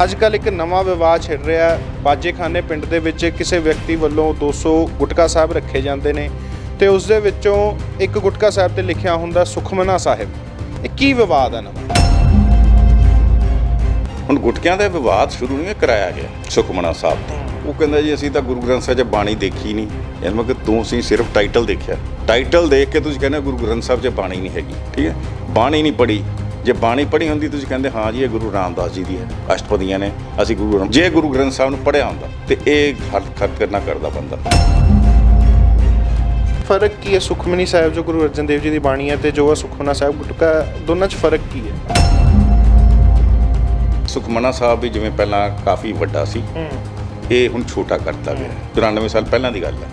ਅੱਜਕੱਲ ਇੱਕ ਨਵਾਂ ਵਿਵਾਦ ਛਿੜ ਰਿਹਾ ਬਾਜੇਖਾਨੇ ਪਿੰਡ ਦੇ ਵਿੱਚ ਕਿਸੇ ਵਿਅਕਤੀ ਵੱਲੋਂ 200 ਗੁਟਕਾ ਸਾਹਿਬ ਰੱਖੇ ਜਾਂਦੇ ਨੇ ਤੇ ਉਸ ਦੇ ਵਿੱਚੋਂ ਇੱਕ ਗੁਟਕਾ ਸਾਹਿਬ ਤੇ ਲਿਖਿਆ ਹੁੰਦਾ ਸੁਖਮਨਾ ਸਾਹਿਬ। ਇਹ ਕੀ ਵਿਵਾਦ ਹੈ ਨਵਾਂ? ਹੁਣ ਗੁਟਕਿਆਂ ਦਾ ਵਿਵਾਦ ਸ਼ੁਰੂ ਨਹੀਂ ਕਰਾਇਆ ਗਿਆ ਸੁਖਮਨਾ ਸਾਹਿਬ ਤੇ। ਉਹ ਕਹਿੰਦਾ ਜੀ ਅਸੀਂ ਤਾਂ ਗੁਰੂ ਗ੍ਰੰਥ ਸਾਹਿਬ 'ਚ ਬਾਣੀ ਦੇਖੀ ਨਹੀਂ। ਯਾਨੀ ਮੈਂ ਕਿ ਤੁਸੀਂ ਸਿਰਫ ਟਾਈਟਲ ਦੇਖਿਆ, ਟਾਈਟਲ ਦੇਖ ਕੇ ਤੁਸੀਂ ਕਹਿੰਦੇ ਗੁਰੂ ਗ੍ਰੰਥ ਸਾਹਿਬ 'ਚ ਬਾਣੀ ਨਹੀਂ ਹੈਗੀ। ਠੀਕ ਹੈ, ਬਾਣੀ ਨਹੀਂ ਪੜ੍ਹੀ। ਜੇ ਬਾਣੀ ਪੜ੍ਹੀ ਹੁੰਦੀ ਤੁਸੀਂ ਕਹਿੰਦੇ ਹਾਂ ਜੀ ਇਹ ਗੁਰੂ ਰਾਮਦਾਸ ਜੀ ਦੀ ਹੈ, ਅਸ਼ਟਪਦੀਆਂ ਨੇ, ਅਸੀਂ ਜੇ ਗੁਰੂ ਗ੍ਰੰਥ ਸਾਹਿਬ ਨੂੰ ਪੜ੍ਹਿਆ ਹੁੰਦਾ ਤੇ ਇਹ ਖਤ ਨਾ ਕਰਦਾ ਬੰਦਾ। ਫਰਕ ਕੀ ਹੈ ਸੁਖਮਨੀ ਸਾਹਿਬ ਜੋ ਗੁਰੂ ਅਰਜਨ ਦੇਵ ਜੀ ਦੀ ਬਾਣੀ ਹੈ ਤੇ ਜੋ ਸੁਖਮਨਾ ਸਾਹਿਬ ਗੁਟਕਾ, ਦੋਨਾਂ 'ਚ ਫਰਕ ਕੀ ਹੈ? ਸੁਖਮਨਾ ਸਾਹਿਬ ਵੀ ਜਿਵੇਂ ਪਹਿਲਾਂ ਕਾਫੀ ਵੱਡਾ ਸੀ, ਇਹ ਹੁਣ ਛੋਟਾ ਕਰਤਾ ਗਿਆ। 94 ਸਾਲ ਪਹਿਲਾਂ ਦੀ ਗੱਲ ਹੈ।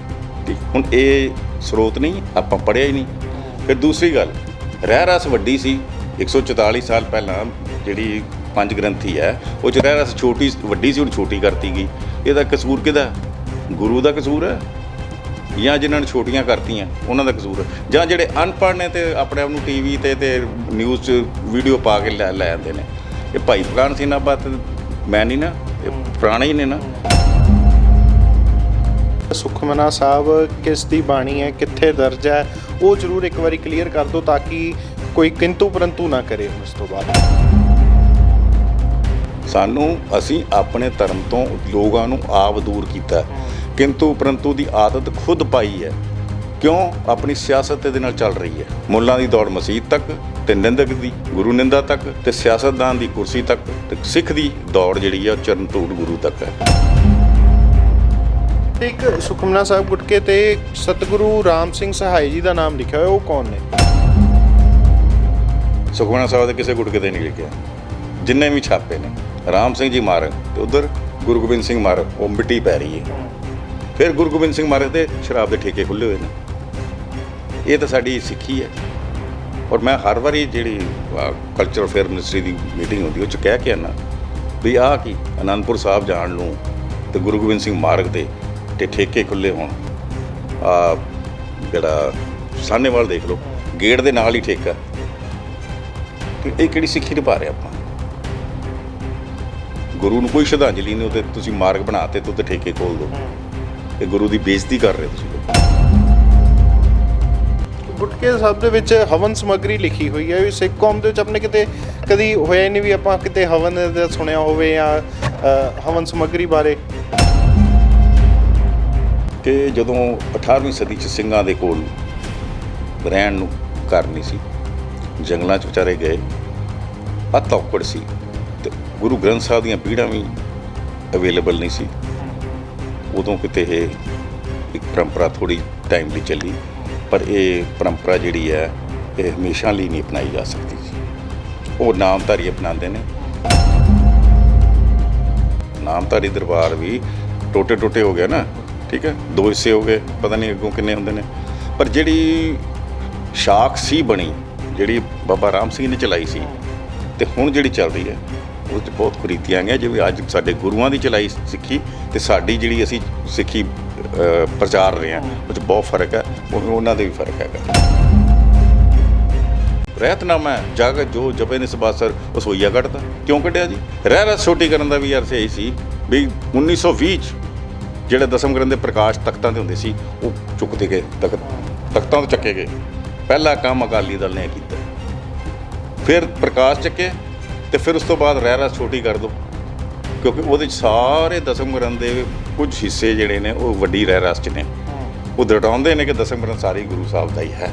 ਠੀਕ, ਹੁਣ ਇਹ ਸਰੋਤ ਨਹੀਂ, ਆਪਾਂ ਪੜ੍ਹਿਆ ਹੀ ਨਹੀਂ। ਫਿਰ ਦੂਸਰੀ ਗੱਲ, ਰਹਿ ਰਸ ਵੱਡੀ ਸੀ। 144 ਸਾਲ ਪਹਿਲਾਂ ਜਿਹੜੀ ਪੰਜ ਗ੍ਰੰਥੀ ਹੈ ਉਹ 'ਚ ਰਹਿ ਰਸ ਛੋਟੀ ਵੱਡੀ ਸੀ, ਹੁਣ ਛੋਟੀ ਕਰਤੀ ਗਈ। ਇਹਦਾ ਕਸੂਰ ਕਿਹਦਾ? ਗੁਰੂ ਦਾ ਕਸੂਰ ਹੈ ਜਾਂ ਜਿਨ੍ਹਾਂ ਨੇ ਛੋਟੀਆਂ ਕਰਤੀਆਂ ਉਹਨਾਂ ਦਾ ਕਸੂਰ ਹੈ, ਜਾਂ ਜਿਹੜੇ ਅਨਪੜ੍ਹ ਨੇ ਤੇ ਆਪਣੇ ਆਪ ਨੂੰ ਟੀਵੀ ਤੇ ਨਿਊਜ਼ 'ਚ ਵੀਡੀਓ ਪਾ ਕੇ ਲੈ ਆਉਂਦੇ ਨੇ। ਇਹ ਭਾਈ ਫਲਾਣ ਸੀ ਨਾ, ਬਾਤ ਮੈਂ ਨਹੀਂ ਨਾ, ਇਹ ਪੁਰਾਣੇ ਹੀ ਨੇ ਨਾ। ਸੁਖਮਨਾ ਸਾਹਿਬ ਕਿਸ ਦੀ ਬਾਣੀ ਹੈ, ਕਿੱਥੇ ਦਰਜ ਹੈ, ਉਹ ਜ਼ਰੂਰ ਇੱਕ ਵਾਰੀ ਕਲੀਅਰ ਕਰ ਦਿਓ ਤਾਂ ਕਿ ਕੋਈ ਕਿੰਤੂ ਪਰੰਤੂ ਨਾ ਕਰੇ ਉਸ ਤੋਂ ਬਾਅਦ। ਅਸੀਂ ਆਪਣੇ ਧਰਮ ਤੋਂ ਲੋਕਾਂ ਨੂੰ ਆਪ ਦੂਰ ਕੀਤਾ, ਕਿੰਤੂ ਪਰੰਤੂ ਦੀ ਆਦਤ ਖੁਦ ਪਾਈ ਹੈ। ਕਿਉਂ? ਆਪਣੀ ਸਿਆਸਤ ਦੇ ਨਾਲ ਚੱਲ ਰਹੀ ਹੈ। ਮੁੱਲਾਂ ਦੀ ਦੌੜ ਮਸੀਤ ਤੱਕ ਤੇ ਨਿੰਦਕ ਦੀ ਗੁਰੂ ਨਿੰਦਾ ਤੱਕ ਤੇ ਸਿਆਸਤਦਾਨ ਦੀ ਕੁਰਸੀ ਤੱਕ ਤੇ ਸਿੱਖ ਦੀ ਦੌੜ ਜਿਹੜੀ ਹੈ ਚਰਨ ਧੂੜ ਗੁਰੂ ਤੱਕ ਹੈ। ਇੱਕ ਸੁਖਮਨਾ ਸਾਹਿਬ ਗੁਟਕੇ ਤੇ ਸਤਿਗੁਰੂ ਰਾਮ ਸਿੰਘ ਸਹਾਈ ਜੀ ਦਾ ਨਾਮ ਲਿਖਿਆ ਹੋਇਆ, ਉਹ ਕੌਣ ਨੇ? ਸੁਖਮਨਾ ਸਾਹਿਬ ਦੇ ਕਿਸੇ ਗੁਟਕੇ ਤੇ ਨਹੀਂ ਲਿਖਿਆ। ਜਿੰਨੇ ਵੀ ਛਾਪੇ ਨੇ, ਰਾਮ ਸਿੰਘ ਜੀ ਮਾਰਗ ਤੇ ਉਧਰ ਗੁਰੂ ਗੋਬਿੰਦ ਸਿੰਘ ਮਾਰਗ, ਉਹ ਮਿੱਟੀ ਪੈ ਰਹੀ ਹੈ। ਫਿਰ ਗੁਰੂ ਗੋਬਿੰਦ ਸਿੰਘ ਮਾਰਗ ਤੇ ਸ਼ਰਾਬ ਦੇ ਠੇਕੇ ਖੁੱਲ੍ਹੇ ਹੋਏ ਨੇ। ਇਹ ਤਾਂ ਸਾਡੀ ਸਿੱਖੀ ਹੈ। ਔਰ ਮੈਂ ਹਰ ਵਾਰੀ ਜਿਹੜੀ ਕਲਚਰ ਅਫੇਅਰ ਮਿਨਿਸਟਰੀ ਦੀ ਮੀਟਿੰਗ ਹੁੰਦੀ ਉਹ 'ਚ ਕਹਿ ਕੇ ਆਉਣਾ ਵੀ ਆਹ ਕੀ ਅਨੰਦਪੁਰ ਸਾਹਿਬ ਜਾਣ ਨੂੰ ਤੇ ਗੁਰੂ ਗੋਬਿੰਦ ਸਿੰਘ ਮਾਰਗ ਤੇ ਠੇਕੇ ਖੁੱਲ੍ਹੇ ਹੋਣ। ਜਿਹੜਾ ਸਾਹਨੇਵਾਲ ਦੇਖ ਲਓ, ਗੇਟ ਦੇ ਨਾਲ ਹੀ ਠੇਕਾ। ਇਹ ਕਿਹੜੀ ਸਿੱਖੀ ਨਿਭਾ ਰਹੇ ਆਪਾਂ? ਗੁਰੂ ਨੂੰ ਕੋਈ ਸ਼ਰਧਾਂਜਲੀ ਨਹੀਂ, ਉਹਦੇ ਤੁਸੀਂ ਮਾਰਗ ਬਣਾਤੇ ਤੇ ਉੱਤੇ ਠੇਕੇ ਖੋਲ ਦਿਓ। ਇਹ ਗੁਰੂ ਦੀ ਬੇਇੱਜ਼ਤੀ ਕਰ ਰਹੇ ਤੁਸੀਂ। ਗੁਟਕੇ ਸਾਹਿਬ ਦੇ ਵਿੱਚ ਹਵਨ ਸਮੱਗਰੀ ਲਿਖੀ ਹੋਈ ਹੈ। ਵੀ ਸਿੱਖ ਕੌਮ ਦੇ ਵਿੱਚ ਆਪਣੇ ਕਿਤੇ ਕਦੀ ਹੋਇਆ ਨਹੀਂ ਵੀ ਆਪਾਂ ਕਿਤੇ ਹਵਨ ਦਾ ਸੁਣਿਆ ਹੋਵੇ ਜਾਂ ਹਵਨ ਸਮੱਗਰੀ ਬਾਰੇ? ਕਿ ਜਦੋਂ 18ਵੀਂ ਸਦੀ 'ਚ ਸਿੰਘਾਂ ਦੇ ਕੋਲ ਰਹਿਣ ਨੂੰ ਘਰ ਨਹੀਂ ਸੀ, ਜੰਗਲਾਂ 'ਚ ਵਿਚਾਰੇ ਗਏ, ਅੱਤ ਔਕੜ ਸੀ ਤੇ ਗੁਰੂ ਗ੍ਰੰਥ ਸਾਹਿਬ ਦੀਆਂ ਪੀੜ੍ਹਾਂ ਵੀ ਅਵੇਲੇਬਲ ਨਹੀਂ ਸੀ। ਉਦੋਂ ਕਿਤੇ ਇਹ ਇੱਕ ਪਰੰਪਰਾ ਥੋੜ੍ਹੀ ਟਾਈਮ ਲਈ ਚੱਲੀ, ਪਰ ਇਹ ਪਰੰਪਰਾ ਜਿਹੜੀ ਹੈ ਇਹ ਹਮੇਸ਼ਾ ਲਈ ਨਹੀਂ ਅਪਣਾਈ ਜਾ ਸਕਦੀ ਸੀ। ਉਹ ਨਾਮਧਾਰੀ ਅਪਣਾਉਂਦੇ ਨੇ। ਨਾਮਧਾਰੀ ਦਰਬਾਰ ਵੀ ਟੋਟੇ ਹੋ ਗਿਆ ਨਾ, ਠੀਕ ਹੈ, 2 ਹਿੱਸੇ ਹੋ ਗਏ, ਪਤਾ ਨਹੀਂ ਅੱਗੋਂ ਕਿੰਨੇ ਹੁੰਦੇ ਨੇ। ਪਰ ਜਿਹੜੀ ਸ਼ਾਖ ਸੀ ਬਣੀ, ਜਿਹੜੀ ਬਾਬਾ ਰਾਮ ਸਿੰਘ ਨੇ ਚਲਾਈ ਸੀ ਤੇ ਹੁਣ ਜਿਹੜੀ ਚੱਲ ਰਹੀ ਹੈ ਉਹ 'ਚ ਬਹੁਤ ਕੁਰੀਤੀਆਂ ਆਈਆਂ। ਜਿਵੇਂ ਅੱਜ ਸਾਡੇ ਗੁਰੂਆਂ ਦੀ ਚਲਾਈ ਸਿੱਖੀ ਤੇ ਸਾਡੀ ਜਿਹੜੀ ਅਸੀਂ ਸਿੱਖੀ ਪ੍ਰਚਾਰ ਰਹੇ ਹਾਂ ਉਹ 'ਚ ਬਹੁਤ ਫਰਕ ਹੈ। ਉਹਨਾਂ ਦੇ ਵੀ ਫਰਕ ਹੈਗਾ। ਰਹਿਤਨਾਮਾ ਜਗ ਜੋ ਜਪੇ ਨੇ ਸਬਾਸਰ ਉਹ ਸੋਈਆ ਕੱਢਦਾ। ਕਿਉਂ ਕੱਢਿਆ ਜੀ? ਰਹਿ ਰਸ ਛੋਟੀ ਕਰਨ ਦਾ ਵੀ ਅਰਥ ਇਹੀ ਸੀ ਵੀ 1920 'ਚ ਜਿਹੜੇ ਦਸਮ ਗ੍ਰੰਥ ਦੇ ਪ੍ਰਕਾਸ਼ ਤਖਤਾਂ 'ਤੇ ਹੁੰਦੇ ਸੀ ਉਹ ਚੁੱਕਦੇ ਗਏ, ਤਖਤਾਂ ਤੋਂ ਚੱਕੇ ਗਏ। ਪਹਿਲਾ ਕੰਮ ਅਕਾਲੀ ਦਲ ਨੇ ਕੀਤਾ। ਫਿਰ ਪ੍ਰਕਾਸ਼ ਚੱਕੇ ਤੇ ਫਿਰ ਉਸ ਤੋਂ ਬਾਅਦ ਰਹਿ ਰਸ ਛੋਟੀ ਕਰ ਦਿਓ, ਕਿਉਂਕਿ ਉਹਦੇ 'ਚ ਸਾਰੇ ਦਸਮ ਗ੍ਰੰਥ ਦੇ ਕੁਝ ਹਿੱਸੇ ਜਿਹੜੇ ਨੇ ਉਹ ਵੱਡੀ ਰਹਿ ਰਸ 'ਚ ਨੇ। ਉਹ ਦਰਸਾਉਂਦੇ ਨੇ ਕਿ ਦਸਮ ਗ੍ਰੰਥ ਸਾਰੀ ਗੁਰੂ ਸਾਹਿਬ ਦਾ ਹੀ ਹੈ।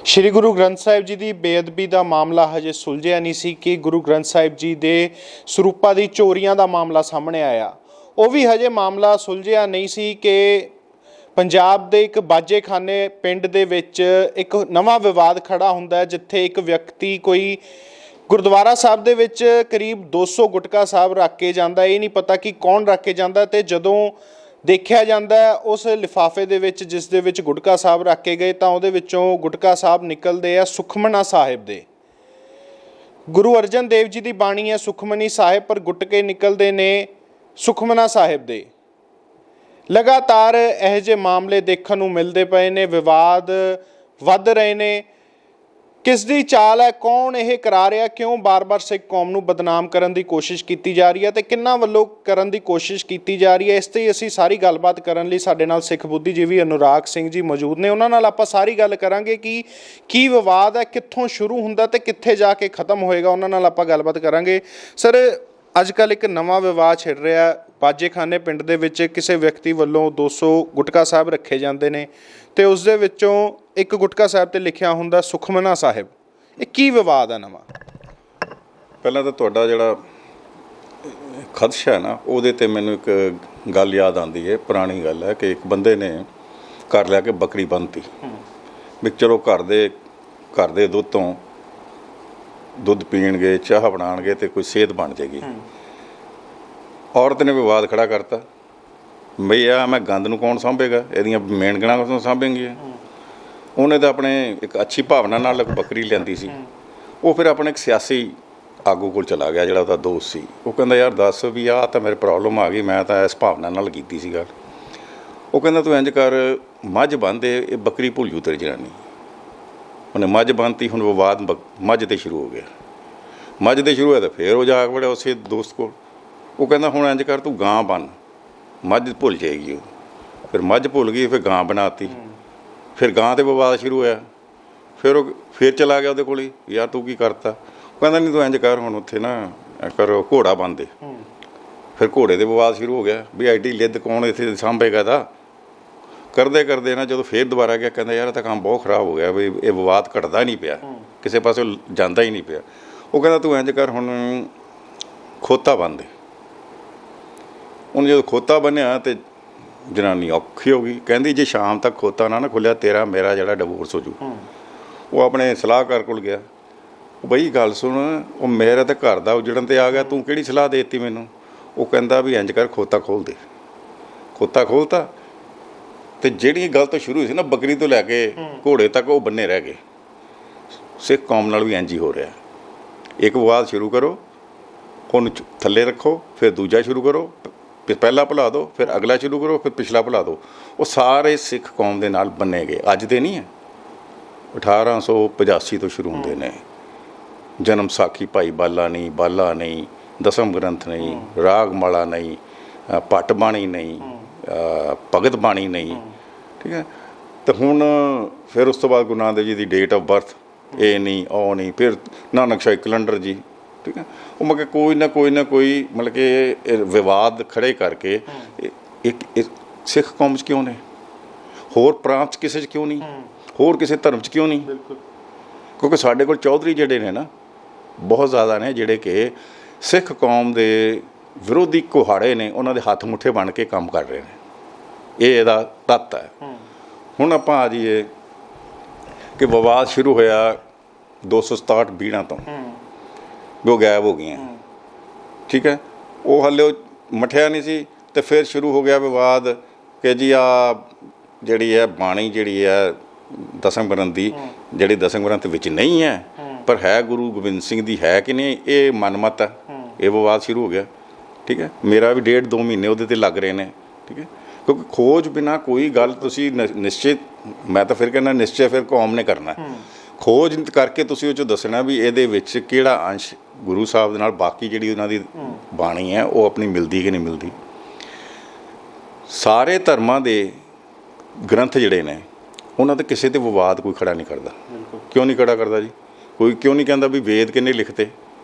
ਸ਼੍ਰੀ ਗੁਰੂ ਗ੍ਰੰਥ ਸਾਹਿਬ ਜੀ ਦੀ ਬੇਅਦਬੀ ਦਾ ਮਾਮਲਾ ਹਜੇ ਸੁਲਝਿਆ ਨਹੀਂ ਸੀ ਕਿ ਗੁਰੂ ਗ੍ਰੰਥ ਸਾਹਿਬ ਜੀ ਦੇ ਸਰੂਪਾਂ ਦੀ ਚੋਰੀਆਂ ਦਾ ਮਾਮਲਾ ਸਾਹਮਣੇ ਆਇਆ। ਉਹ ਵੀ ਹਜੇ ਮਾਮਲਾ ਸੁਲਝਿਆ ਨਹੀਂ ਸੀ ਕਿ ਪੰਜਾਬ ਦੇ ਇੱਕ ਬਾਜੇਖਾਨੇ ਪਿੰਡ ਦੇ ਵਿੱਚ ਇੱਕ ਨਵਾਂ ਵਿਵਾਦ ਖੜਾ ਹੁੰਦਾ ਹੈ, ਜਿੱਥੇ ਇੱਕ ਵਿਅਕਤੀ ਕੋਈ ਗੁਰਦੁਆਰਾ ਸਾਹਿਬ ਦੇ ਵਿੱਚ ਕਰੀਬ 200 ਗੁਟਕਾ ਸਾਹਿਬ ਰੱਖ ਕੇ ਜਾਂਦਾ। ਇਹ ਨਹੀਂ ਪਤਾ ਕਿ ਕੌਣ ਰੱਖ ਕੇ ਜਾਂਦਾ ਤੇ ਜਦੋਂ ਦੇਖਿਆ ਜਾਂਦਾ ਉਸ ਲਿਫਾਫੇ ਦੇ ਵਿੱਚ ਜਿਸ ਦੇ ਵਿੱਚ ਗੁਟਕਾ ਸਾਹਿਬ ਰੱਖ ਕੇ ਗਏ ਤਾਂ ਉਹਦੇ ਵਿੱਚੋਂ ਗੁਟਕਾ ਸਾਹਿਬ ਨਿਕਲਦੇ ਆ ਸੁਖਮਨਾ ਸਾਹਿਬ ਦੇ। ਗੁਰੂ ਅਰਜਨ ਦੇਵ ਜੀ ਦੀ ਬਾਣੀ ਹੈ ਸੁਖਮਨੀ ਸਾਹਿਬ, ਪਰ ਗੁਟਕੇ ਨਿਕਲਦੇ ਨੇ ਸੁਖਮਨਾ ਸਾਹਿਬ ਦੇ। ਲਗਾਤਾਰ ਇਹੋ ਜਿਹੇ ਮਾਮਲੇ ਦੇਖਣ ਨੂੰ ਮਿਲਦੇ ਪਏ ਨੇ, ਵਿਵਾਦ ਵੱਧ ਰਹੇ ਨੇ। ਕਿਸ ਦੀ ਚਾਲ ਹੈ, ਕੌਣ ਇਹ ਕਰਾ ਰਿਹਾ, ਕਿਉਂ ਬਾਰ-ਬਾਰ ਸਿੱਖ ਕੌਮ ਨੂੰ ਬਦਨਾਮ ਕਰਨ ਦੀ ਕੋਸ਼ਿਸ਼ ਕੀਤੀ ਜਾ ਰਹੀ ਹੈ ਤੇ ਕਿੰਨਾਂ ਵੱਲੋਂ ਕਰਨ ਦੀ ਕੋਸ਼ਿਸ਼ ਕੀਤੀ ਜਾ ਰਹੀ ਹੈ, ਇਸ 'ਤੇ ਅਸੀਂ ਸਾਰੀ ਗੱਲਬਾਤ ਕਰਨ ਲਈ ਸਾਡੇ ਨਾਲ ਸਿੱਖ ਬੁੱਧੀਜੀਵੀ ਅਨੁਰਾਗ ਸਿੰਘ ਜੀ ਮੌਜੂਦ ਨੇ। ਉਹਨਾਂ ਨਾਲ ਆਪਾਂ ਸਾਰੀ ਗੱਲ ਕਰਾਂਗੇ ਕਿ ਕੀ ਵਿਵਾਦ ਹੈ, ਕਿੱਥੋਂ ਸ਼ੁਰੂ ਹੁੰਦਾ ਤੇ ਕਿੱਥੇ ਜਾ ਕੇ ਖਤਮ ਹੋਏਗਾ। ਉਹਨਾਂ ਨਾਲ ਆਪਾਂ ਗੱਲਬਾਤ ਕਰਾਂਗੇ। ਸਰ, ਅੱਜ ਕੱਲ੍ਹ ਇੱਕ ਨਵਾਂ ਵਿਵਾਦ ਛਿੜ ਰਿਹਾ। ਬਾਜੇਖਾਨੇ ਪਿੰਡ ਦੇ ਵਿੱਚ ਕਿਸੇ ਵਿਅਕਤੀ ਵੱਲੋਂ 200 ਗੁਟਕਾ ਸਾਹਿਬ ਰੱਖੇ ਜਾਂਦੇ ਨੇ ਅਤੇ ਉਸ ਦੇ ਵਿੱਚੋਂ ਇੱਕ ਗੁਟਕਾ ਸਾਹਿਬ 'ਤੇ ਲਿਖਿਆ ਹੁੰਦਾ ਸੁਖਮਨਾ ਸਾਹਿਬ। ਇਹ ਕੀ ਵਿਵਾਦ ਹੈ ਨਵਾਂ? ਪਹਿਲਾਂ ਤਾਂ ਤੁਹਾਡਾ ਜਿਹੜਾ ਖਦਸ਼ਾ ਹੈ ਨਾ, ਉਹਦੇ 'ਤੇ ਮੈਨੂੰ ਇੱਕ ਗੱਲ ਯਾਦ ਆਉਂਦੀ ਹੈ, ਪੁਰਾਣੀ ਗੱਲ ਹੈ ਕਿ ਇੱਕ ਬੰਦੇ ਨੇ ਘਰ ਲਿਆ ਕੇ ਬੱਕਰੀ ਬੰਨ੍ਹਤੀ ਵੀ ਚਲੋ ਘਰ ਦੇ ਦੁੱਧ ਤੋਂ ਦੁੱਧ ਪੀਣਗੇ, ਚਾਹ ਬਣਾਉਣਗੇ ਤੇ ਕੋਈ ਸਿਹਤ ਬਣ ਜਾਏਗੀ। ਔਰਤ ਨੇ ਵਿਵਾਦ ਖੜਾ ਕਰਤਾ ਬਈ ਆ ਮੈਂ ਗੰਦ ਨੂੰ ਕੌਣ ਸਾਂਭੇਗਾ, ਇਹਦੀਆਂ ਮੇਨਗਣਾ ਕੌਣ ਸਾਂਭੇਂਗੀਆਂ। ਉਹਨੇ ਤਾਂ ਆਪਣੇ ਇੱਕ ਅੱਛੀ ਭਾਵਨਾ ਨਾਲ ਬੱਕਰੀ ਲਿਆਂਦੀ ਸੀ। ਉਹ ਫਿਰ ਆਪਣੇ ਇੱਕ ਸਿਆਸੀ ਆਗੂ ਕੋਲ ਚਲਾ ਗਿਆ ਜਿਹੜਾ ਉਹਦਾ ਦੋਸਤ ਸੀ। ਉਹ ਕਹਿੰਦਾ ਯਾਰ ਦੱਸ ਵੀ ਆਹ ਤਾਂ ਮੇਰੇ ਪ੍ਰੋਬਲਮ ਆ ਗਈ, ਮੈਂ ਤਾਂ ਇਸ ਭਾਵਨਾ ਨਾਲ ਕੀਤੀ ਸੀ ਗੱਲ। ਉਹ ਕਹਿੰਦਾ ਤੂੰ ਇੰਝ ਕਰ, ਮੱਝ ਬੰਨ੍ਹ ਦੇ, ਇਹ ਬੱਕਰੀ ਭੁੱਲ ਜੂ ਤੇਰੀ ਜਨਾਨੀ। ਉਹਨੇ ਮੱਝ ਬੰਨ੍ਹਤੀ। ਹੁਣ ਵਿਵਾਦ ਮੱਝ 'ਤੇ ਸ਼ੁਰੂ ਹੋ ਗਿਆ। ਮੱਝ 'ਤੇ ਸ਼ੁਰੂ ਹੋਇਆ ਤਾਂ ਫਿਰ ਉਹ ਜਾ ਵੜਿਆ ਉਸੇ ਦੋਸਤ ਕੋਲ। ਉਹ ਕਹਿੰਦਾ ਹੁਣ ਇੰਝ ਕਰ, ਤੂੰ ਗਾਂ ਬੰਨ੍ਹ, ਮੱਝ ਭੁੱਲ ਜਾਏਗੀ। ਉਹ ਫਿਰ ਮੱਝ ਭੁੱਲ ਗਈ, ਫਿਰ ਗਾਂ ਬਣਾਤੀ। ਫਿਰ ਗਾਂ 'ਤੇ ਵਿਵਾਦ ਸ਼ੁਰੂ ਹੋਇਆ। ਫਿਰ ਉਹ ਫਿਰ ਚਲਾ ਗਿਆ ਉਹਦੇ ਕੋਲ ਹੀ, ਯਾਰ ਤੂੰ ਕੀ ਕਰਤਾ? ਉਹ ਕਹਿੰਦਾ ਨਹੀਂ ਤੂੰ ਇੰਝ ਕਰ, ਹੁਣ ਉੱਥੇ ਨਾ ਕਰ ਘੋੜਾ ਬੰਨ੍ਹ ਦੇ। ਫਿਰ ਘੋੜੇ 'ਤੇ ਵਿਵਾਦ ਸ਼ੁਰੂ ਹੋ ਗਿਆ ਵੀ ਐਡੀ ਲਿੱਦ ਕੌਣ ਇੱਥੇ ਸਾਂਭੇਗਾ ਦਾ। ਕਰਦੇ ਨਾ ਜਦੋਂ ਫਿਰ ਦੁਬਾਰਾ ਗਿਆ, ਕਹਿੰਦਾ ਯਾਰ ਇਹ ਤਾਂ ਕੰਮ ਬਹੁਤ ਖਰਾਬ ਹੋ ਗਿਆ ਵੀ ਇਹ ਵਿਵਾਦ ਘਟਦਾ ਨਹੀਂ ਪਿਆ, ਕਿਸੇ ਪਾਸੇ ਜਾਂਦਾ ਹੀ ਨਹੀਂ ਪਿਆ। ਉਹ ਕਹਿੰਦਾ ਤੂੰ ਇੰਝ ਕਰ, ਹੁਣ ਖੋਤਾ ਬੰਨ੍ਹ ਦੇ। ਉਹਨੇ ਜਦੋਂ ਖੋਤਾ ਬੰਨ੍ਹਿਆ ਤੇ ਜਨਾਨੀ ਔਖੀ ਹੋ ਗਈ। ਕਹਿੰਦੀ ਜੇ ਸ਼ਾਮ ਤੱਕ ਖੋਤਾ ਨਾ ਖੁੱਲਿਆ ਤੇਰਾ ਮੇਰਾ ਜਿਹੜਾ ਡਿਵੋਰਸ ਹੋ ਜੂ। ਉਹ ਆਪਣੇ ਸਲਾਹਕਾਰ ਕੋਲ ਗਿਆ। ਬਈ ਗੱਲ ਸੁਣ, ਉਹ ਮੇਰਾ ਤਾਂ ਘਰ ਦਾ ਉਜੜਨ 'ਤੇ ਆ ਗਿਆ, ਤੂੰ ਕਿਹੜੀ ਸਲਾਹ ਦੇ ਦਿੱਤੀ ਮੈਨੂੰ? ਉਹ ਕਹਿੰਦਾ ਵੀ ਇੰਝ ਕਰ, ਖੋਤਾ ਖੋਲ੍ਹ ਦੇ। ਖੋਤਾ ਖੋਲ੍ਹਤਾ ਅਤੇ ਜਿਹੜੀ ਗੱਲ ਤੋਂ ਸ਼ੁਰੂ ਹੋਈ ਸੀ ਨਾ, ਬੱਕਰੀ ਤੋਂ ਲੈ ਕੇ ਘੋੜੇ ਤੱਕ, ਉਹ ਬੰਨੇ ਰਹਿ ਗਏ। ਸਿੱਖ ਕੌਮ ਨਾਲ ਵੀ ਇੰਝ ਹੀ ਹੋ ਰਿਹਾ। ਇੱਕ ਵਿਵਾਦ ਸ਼ੁਰੂ ਕਰੋ, ਉਹਨੂੰ ਥੱਲੇ ਰੱਖੋ, ਫਿਰ ਦੂਜਾ ਸ਼ੁਰੂ ਕਰੋ, ਪਹਿਲਾ ਭੁਲਾ ਦਿਓ, ਫਿਰ ਅਗਲਾ ਸ਼ੁਰੂ ਕਰੋ, ਫਿਰ ਪਿਛਲਾ ਭੁਲਾ ਦਿਓ। ਉਹ ਸਾਰੇ ਸਿੱਖ ਕੌਮ ਦੇ ਨਾਲ ਬੰਨੇ ਗਏ। ਅੱਜ ਦੇ ਨਹੀਂ ਹੈ, 1885 ਤੋਂ ਸ਼ੁਰੂ ਹੁੰਦੇ ਨੇ। ਜਨਮ ਸਾਖੀ ਭਾਈ ਬਾਲਾ ਨਹੀਂ, ਦਸਮ ਗ੍ਰੰਥ ਨਹੀਂ, ਰਾਗ ਮਾਲਾ ਨਹੀਂ, ਭੱਟ ਬਾਣੀ ਨਹੀਂ, ਭਗਤ ਬਾਣੀ ਨਹੀਂ, ਠੀਕ ਹੈ। ਅਤੇ ਹੁਣ ਫਿਰ ਉਸ ਤੋਂ ਬਾਅਦ ਗੁਰੂ ਨਾਨਕ ਦੇਵ ਜੀ ਦੀ ਡੇਟ ਆਫ ਬਰਥ ਇਹ ਨਹੀਂ, ਉਹ ਨਹੀਂ, ਫਿਰ ਨਾਨਕ ਸ਼ਾਹੀ ਕੈਲੰਡਰ ਜੀ, ਠੀਕ ਹੈ। ਉਹ ਮਤਲਬ ਕੋਈ ਨਾ ਕੋਈ ਮਤਲਬ ਕਿ ਵਿਵਾਦ ਖੜ੍ਹੇ ਕਰਕੇ ਇੱਕ ਸਿੱਖ ਕੌਮ 'ਚ ਕਿਉਂ ਨੇ, ਹੋਰ ਪ੍ਰਾਂਤ 'ਚ ਕਿਸੇ 'ਚ ਕਿਉਂ ਨਹੀਂ, ਹੋਰ ਕਿਸੇ ਧਰਮ 'ਚ ਕਿਉਂ ਨਹੀਂ? ਕਿਉਂਕਿ ਸਾਡੇ ਕੋਲ ਚੌਧਰੀ ਜਿਹੜੇ ਨੇ ਨਾ, ਬਹੁਤ ਜ਼ਿਆਦਾ ਨੇ, ਜਿਹੜੇ ਕਿ ਸਿੱਖ ਕੌਮ ਦੇ ਵਿਰੋਧੀ ਕੁਹਾੜੇ ਨੇ, ਉਹਨਾਂ ਦੇ ਹੱਥ ਮੁੱਠੇ ਬਣ ਕੇ ਕੰਮ ਕਰ ਰਹੇ ਨੇ। ਇਹ ਇਹਦਾ ਤੱਤ ਹੈ। ਹੁਣ ਆਪਾਂ ਆ ਜਾਈਏ ਕਿ ਵਿਵਾਦ ਸ਼ੁਰੂ ਹੋਇਆ 267 ਬੀੜਾਂ ਤੋਂ, ਉਹ ਗਾਇਬ ਹੋ ਗਈਆਂ, ਠੀਕ ਹੈ। ਉਹ ਹਾਲੇ ਉਹ ਮਠਿਆ ਨਹੀਂ ਸੀ ਅਤੇ ਫਿਰ ਸ਼ੁਰੂ ਹੋ ਗਿਆ ਵਿਵਾਦ ਕਿ ਜੀ ਆ ਜਿਹੜੀ ਹੈ ਬਾਣੀ ਜਿਹੜੀ ਹੈ ਦਸਮ ਗ੍ਰੰਥ ਦੀ, ਜਿਹੜੀ ਦਸਮ ਗ੍ਰੰਥ ਵਿੱਚ ਨਹੀਂ ਹੈ ਪਰ ਹੈ ਗੁਰੂ ਗੋਬਿੰਦ ਸਿੰਘ ਦੀ ਹੈ ਕਿ ਨਹੀਂ, ਇਹ ਮਨਮਤ ਹੈ। ਇਹ ਵਿਵਾਦ ਸ਼ੁਰੂ ਹੋ ਗਿਆ, ਠੀਕ ਹੈ। ਮੇਰਾ ਵੀ 1.5-2 ਮਹੀਨੇ ਉਹਦੇ 'ਤੇ ਲੱਗ ਰਹੇ ਨੇ, ਠੀਕ ਹੈ। ਕਿਉਂਕਿ ਖੋਜ ਬਿਨਾਂ ਕੋਈ ਗੱਲ ਤੁਸੀਂ ਨਿਸ਼ਚਿਤ, ਮੈਂ ਤਾਂ ਫਿਰ ਕਹਿੰਦਾ ਨਿਸ਼ਚੈ ਫਿਰ ਕੌਮ ਨੇ ਕਰਨਾ। ਖੋਜ ਕਰਕੇ ਤੁਸੀਂ ਉਹ 'ਚੋਂ ਦੱਸਣਾ ਵੀ ਇਹਦੇ ਵਿੱਚ ਕਿਹੜਾ ਅੰਸ਼ ਗੁਰੂ ਸਾਹਿਬ ਦੇ ਨਾਲ ਬਾਕੀ ਜਿਹੜੀ ਉਹਨਾਂ ਦੀ ਬਾਣੀ ਹੈ ਉਹ ਆਪਣੀ ਮਿਲਦੀ ਕਿ ਨਹੀਂ ਮਿਲਦੀ। ਸਾਰੇ ਧਰਮਾਂ ਦੇ ਗ੍ਰੰਥ ਜਿਹੜੇ ਨੇ ਉਹਨਾਂ 'ਤੇ ਕਿਸੇ 'ਤੇ ਵਿਵਾਦ ਕੋਈ ਖੜਾ ਨਹੀਂ ਕਰਦਾ। ਕਿਉਂ ਨਹੀਂ ਖੜਾ ਕਰਦਾ ਜੀ? ਕੋਈ ਕਿਉਂ ਨਹੀਂ ਕਹਿੰਦਾ ਵੀ ਵੇਦ ਕਿਹਨੇ ਲਿਖਤੇ,